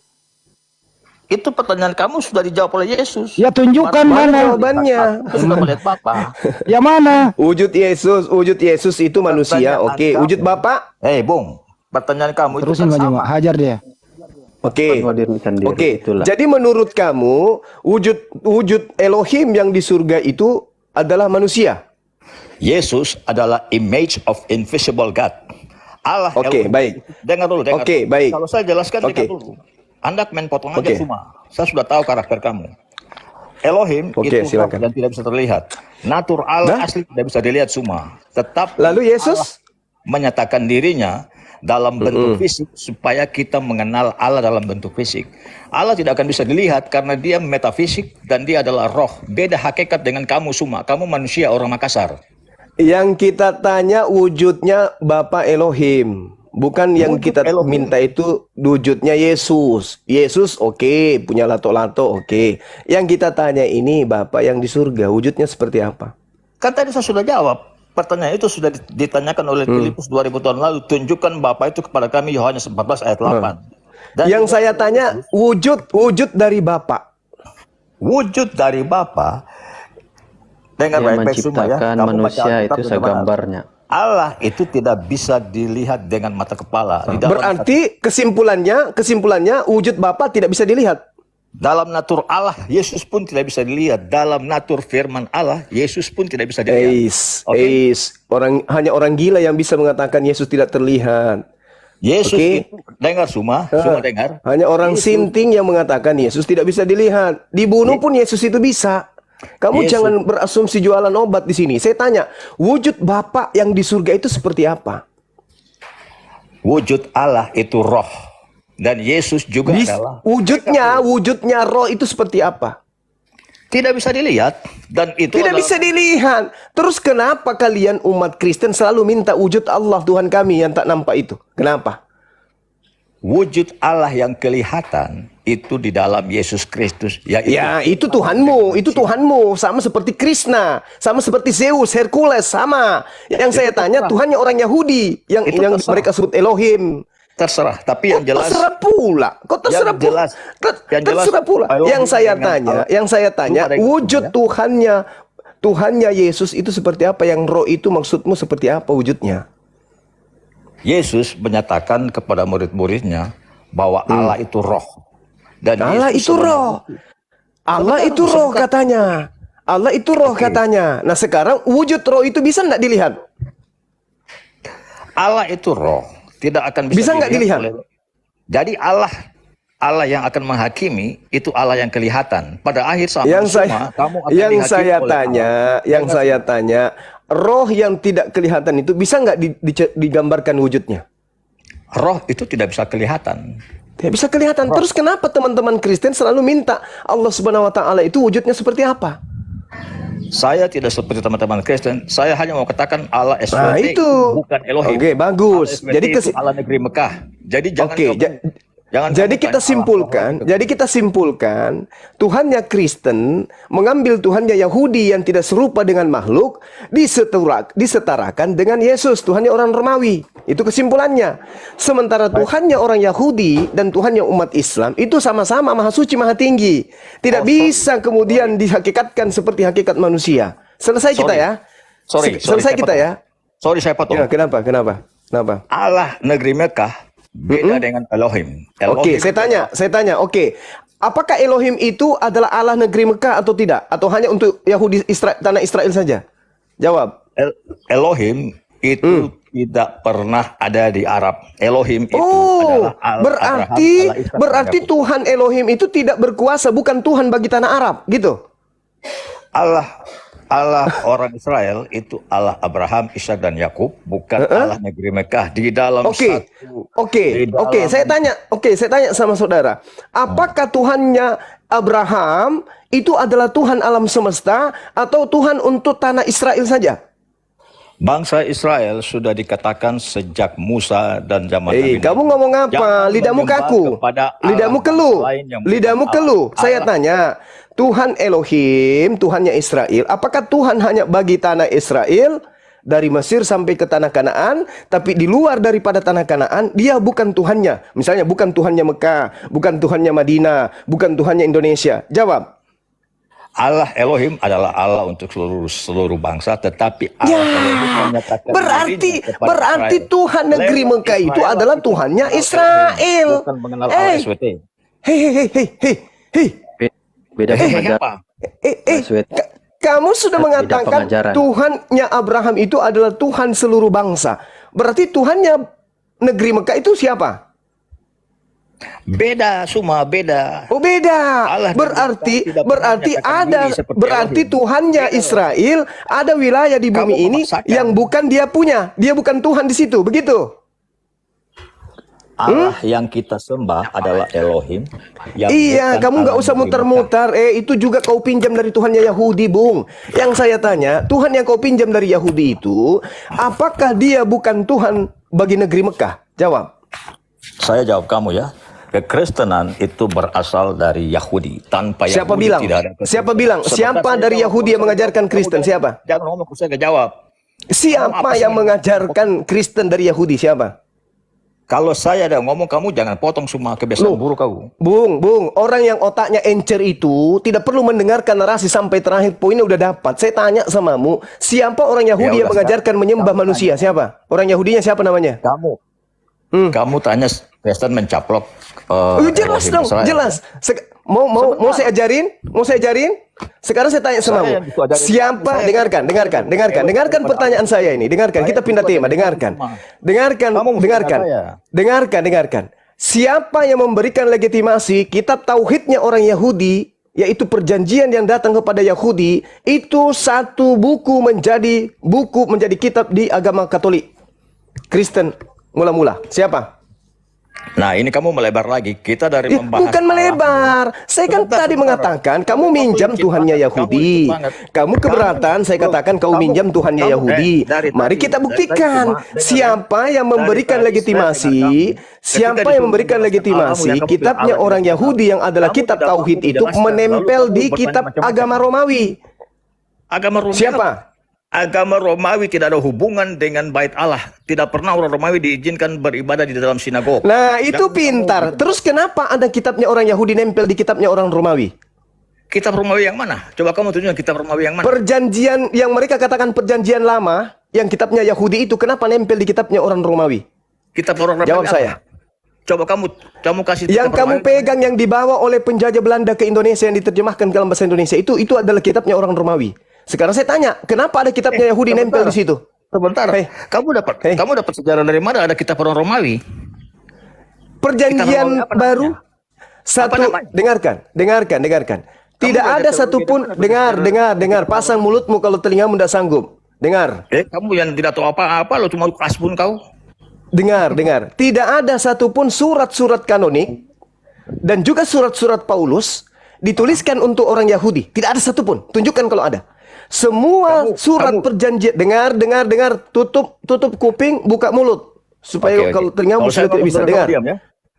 Itu pertanyaan kamu sudah dijawab oleh Yesus. Ya tunjukkan mana jawabannya? Aku sudah melihat Bapa. Ya mana? Wujud Yesus itu manusia. Oke, wujud Bapak? Bung, pertanyaan kamu itu Terusin kan Bang Juma, hajar dia. Oke. Jadi menurut kamu wujud Elohim yang di surga itu adalah manusia? Yesus adalah image of invisible God. Allah. Oke, baik. Dengar dulu. Oke, baik. Kalau saya jelaskan, dengar dulu. Anda main potong aja semua. Saya sudah tahu karakter kamu. Elohim itu silakan. dan tidak bisa terlihat. Natural asli tidak bisa dilihat semua. Tetap lalu Yesus Allah menyatakan dirinya dalam bentuk fisik supaya kita mengenal Allah dalam bentuk fisik. Allah tidak akan bisa dilihat karena dia metafisik dan dia adalah roh. Beda hakikat dengan kamu semua. Kamu manusia orang Makassar. Yang kita tanya wujudnya Bapak Elohim, Bukan yang Wujud kita Elohim. minta itu wujudnya Yesus. Yesus oke, punya lato-lato oke. Yang kita tanya ini Bapak yang di surga, wujudnya seperti apa? Kan tadi saya sudah jawab. Pertanyaan itu sudah ditanyakan oleh Filipus 2000 tahun lalu. Tunjukkan Bapa itu kepada kami, Yohanes 14 ayat 8. Dan yang saya tanya wujud dari Bapak. Wujud dari Bapa. Dengar Yang baik-baik semua ya. menciptakan Kamu baca manusia Alkitab itu sudah benar. segambarnya. Allah itu tidak bisa dilihat dengan mata kepala. Di dalam Berarti kesimpulannya wujud Bapa tidak bisa dilihat. dalam natur Allah, Yesus pun tidak bisa dilihat. Dalam natur firman Allah, Yesus pun tidak bisa dilihat. Hanya orang gila yang bisa mengatakan Yesus tidak terlihat. Yesus Oke. itu, dengar semua dengar. Hanya orang Yesus- sinting yang mengatakan Yesus tidak bisa dilihat. Dibunuh pun Yesus itu bisa. Kamu Yesus- jangan berasumsi jualan obat di sini. Saya tanya, wujud Bapa yang di surga itu seperti apa? Wujud Allah itu roh. Dan Yesus juga adalah Wujudnya roh itu seperti apa? tidak bisa dilihat. Dan itu Tidak adalah- bisa dilihat. Terus kenapa kalian umat Kristen selalu minta wujud Allah Tuhan kami yang tak nampak itu? Kenapa? wujud Allah yang kelihatan itu di dalam Yesus Kristus. Yaitu Ya, itu Tuhanmu, sama seperti Krishna, sama seperti Zeus, Hercules, sama. Yang saya tanya, Tuhannya orang Yahudi, yang terserah. mereka sebut Elohim. Terserah, tapi yang jelas Terserah pula. Kok terserah yang jelas, terserah pula. Elohim Yang saya dengan tanya, wujud Tuhannya Yesus itu seperti apa? Yang roh itu maksudmu seperti apa wujudnya? Yesus menyatakan kepada murid-muridnya bahwa Allah itu roh. Dan Allah Yesus itu roh. Allah itu roh katanya. Allah itu roh katanya. Nah sekarang wujud roh itu bisa nggak dilihat? Allah itu roh, tidak akan Bisa nggak dilihat? Jadi Allah yang akan menghakimi itu Allah yang kelihatan. Pada akhir zaman kamu akan yang dihakimi saya oleh tanya, Allah. yang saya tanya, roh yang tidak kelihatan itu bisa nggak digambarkan wujudnya? Roh itu tidak bisa kelihatan. Tidak bisa kelihatan. Terus kenapa teman-teman Kristen selalu minta Allah Subhanahu Wa Taala itu wujudnya seperti apa? Saya tidak seperti teman-teman Kristen. Saya hanya mau katakan Allah SWT Nah, itu. bukan Elohim. Oke, bagus. Allah SWT Jadi itu Allah negeri Mekah. Jadi jangan Jadi kita simpulkan Tuhannya Kristen mengambil Tuhannya Yahudi yang tidak serupa dengan makhluk disetarakan dengan Yesus, Tuhannya orang Romawi. Itu kesimpulannya. Sementara Tuhannya orang Yahudi dan Tuhannya umat Islam itu sama-sama maha suci, maha tinggi. Tidak bisa kemudian dihakikatkan seperti hakikat manusia. Selesai kita ya. Selesai kita ya. Sorry saya potong. Ya, kenapa? Allah negeri Mekah beda dengan Elohim. Oke, saya tanya. Oke, apakah Elohim itu adalah Allah negeri Mekah atau tidak? Atau hanya untuk Yahudi tanah Israel saja? Jawab. Elohim itu tidak pernah ada di Arab. Elohim itu adalah Allah. Berarti Tuhan Elohim itu tidak berkuasa, bukan Tuhan bagi tanah Arab, gitu. Allah orang Israel itu Allah Abraham, Ishak dan Yakub, bukan Allah negeri Mekah di dalam Oke, saya tanya sama saudara. Apakah Tuhannya Abraham itu adalah Tuhan alam semesta atau Tuhan untuk tanah Israel saja? Bangsa Israel sudah dikatakan sejak Musa dan zaman Nabi. Kamu ngomong apa? Lidahmu kaku. Lidahmu keluh. Saya tanya, Tuhan Elohim, Tuhannya Israel, apakah Tuhan hanya bagi tanah Israel dari Mesir sampai ke tanah Kanaan, tapi di luar daripada tanah Kanaan dia bukan Tuhannya? Misalnya bukan Tuhannya Mekah, bukan Tuhannya Madinah, bukan Tuhannya Indonesia. Jawab. Allah Elohim adalah Allah untuk seluruh bangsa, tetapi Allah Elohim menyatakan berarti Tuhan negeri Mekah itu adalah Tuhannya Israel. Bukan mengenal Allah SWT. Beda pengajaran. Kamu sudah mengatakan Tuhannya Abraham itu adalah Tuhan seluruh bangsa. Berarti Tuhannya negeri Mekah itu siapa? Beda. Oh beda. Berarti Tuhannya Israel ada wilayah di bumi ini yang bukan dia punya. Dia bukan Tuhan di situ, begitu? Allah yang kita sembah adalah Elohim. Iya, kamu nggak usah muter-muter. Itu juga kau pinjam dari Tuhannya Yahudi, Bung. Yang saya tanya, Tuhan yang kau pinjam dari Yahudi itu, apakah dia bukan Tuhan bagi negeri Mekah? Jawab. Saya jawab kamu ya. Kekristenan itu berasal dari Yahudi. Tanpa Siapa Yahudi bilang? tidak ada Kristen. Siapa bilang? Sebentar, Siapa saya dari jawab. Yahudi yang mengajarkan Kristen? Siapa? Jangan ngomong, saya nggak jawab. Siapa yang mengajarkan Kristen dari Yahudi? Siapa? Kalau saya ada ngomong, kamu jangan potong semua kebiasaan buruk kau. Bung, orang yang otaknya encer itu tidak perlu mendengarkan narasi sampai terakhir poinnya udah dapat. Saya tanya samamu, siapa orang Yahudi yang Ya udah, mengajarkan menyembah manusia? Siapa? Orang Yahudinya siapa namanya? Kamu tanya Kristen mencaplok. Jelas Elohim dong, Israel. jelas. Mau saya ajarin? Mau saya ajarin? Sekarang saya tanya samamu. Saya yang disuadarin. Siapa? Dengarkan pertanyaan saya ini. Dengarkan, kita pindah tema. Dengarkan. Siapa yang memberikan legitimasi kitab tauhidnya orang Yahudi, yaitu perjanjian yang datang kepada Yahudi, itu satu buku menjadi kitab di agama Katolik, Kristen mula-mula. Siapa? Nah, ini kamu melebar lagi. Kita dari membahas Bukan melebar. Saya kan tadi mengatakan kamu minjam Tuhannya Yahudi. Kamu keberatan saya katakan kau minjam Tuhannya Yahudi. Mari kita buktikan siapa yang memberikan legitimasi, kitabnya orang Yahudi yang adalah kitab tauhid itu menempel di kitab agama Romawi. Agama Romawi. Siapa? Agama Romawi tidak ada hubungan dengan bait Allah. Tidak pernah orang Romawi diizinkan beribadah di dalam sinagog. Nah, itu pintar. Terus kenapa ada kitabnya orang Yahudi nempel di kitabnya orang Romawi? Kitab Romawi yang mana? Coba kamu tunjukkan kitab Romawi yang mana? Perjanjian yang mereka katakan perjanjian lama, yang kitabnya Yahudi itu kenapa nempel di kitabnya orang Romawi? Kitab orang Romawi. Jawab apa? saya. Coba kamu kasih Yang kitab kamu Romawi. pegang yang dibawa oleh penjajah Belanda ke Indonesia yang diterjemahkan ke dalam bahasa Indonesia itu adalah kitabnya orang Romawi. Sekarang saya tanya, kenapa ada kitabnya Yahudi nempel di situ? Sebentar. Kamu dapat sejarah dari mana ada kitab orang Romawi? Perjanjian baru satu. Dengarkan. Tidak ada satupun. Dengar. Pasang mulutmu kalau telingamu tidak sanggup. Dengar. Kamu yang tidak tahu apa-apa, lo cuma kasbun kau. Dengar. Tidak ada satupun surat-surat kanonik dan juga surat-surat Paulus dituliskan untuk orang Yahudi. Tidak ada satupun. Tunjukkan kalau ada. Semua surat perjanjian. Dengar. Tutup kuping, buka mulut. Supaya kalau telingamu sudah tidak bisa.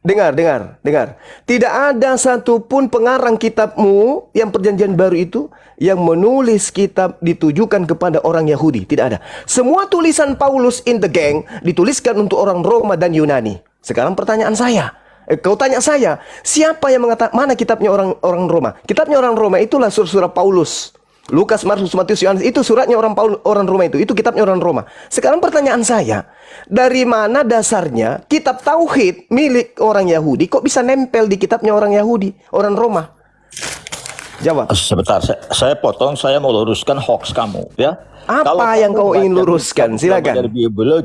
Dengar. Tidak ada satupun pengarang kitabmu yang perjanjian baru itu yang menulis kitab ditujukan kepada orang Yahudi. Tidak ada. Semua tulisan Paulus in the gang dituliskan untuk orang Roma dan Yunani. Sekarang pertanyaan saya. Kau tanya saya, siapa yang mengatakan mana kitabnya orang Roma? Kitabnya orang Roma itulah surat Paulus. Lukas, Markus, Matius, Yohanes itu suratnya orang Roma itu kitabnya orang Roma. Sekarang pertanyaan saya, dari mana dasarnya kitab tauhid milik orang Yahudi kok bisa nempel di kitabnya orang Yahudi, orang Roma? Jawab. Sebentar, saya potong, saya mau luruskan hoax kamu, ya. Apa yang kau ingin luruskan? Silakan. Dari biologi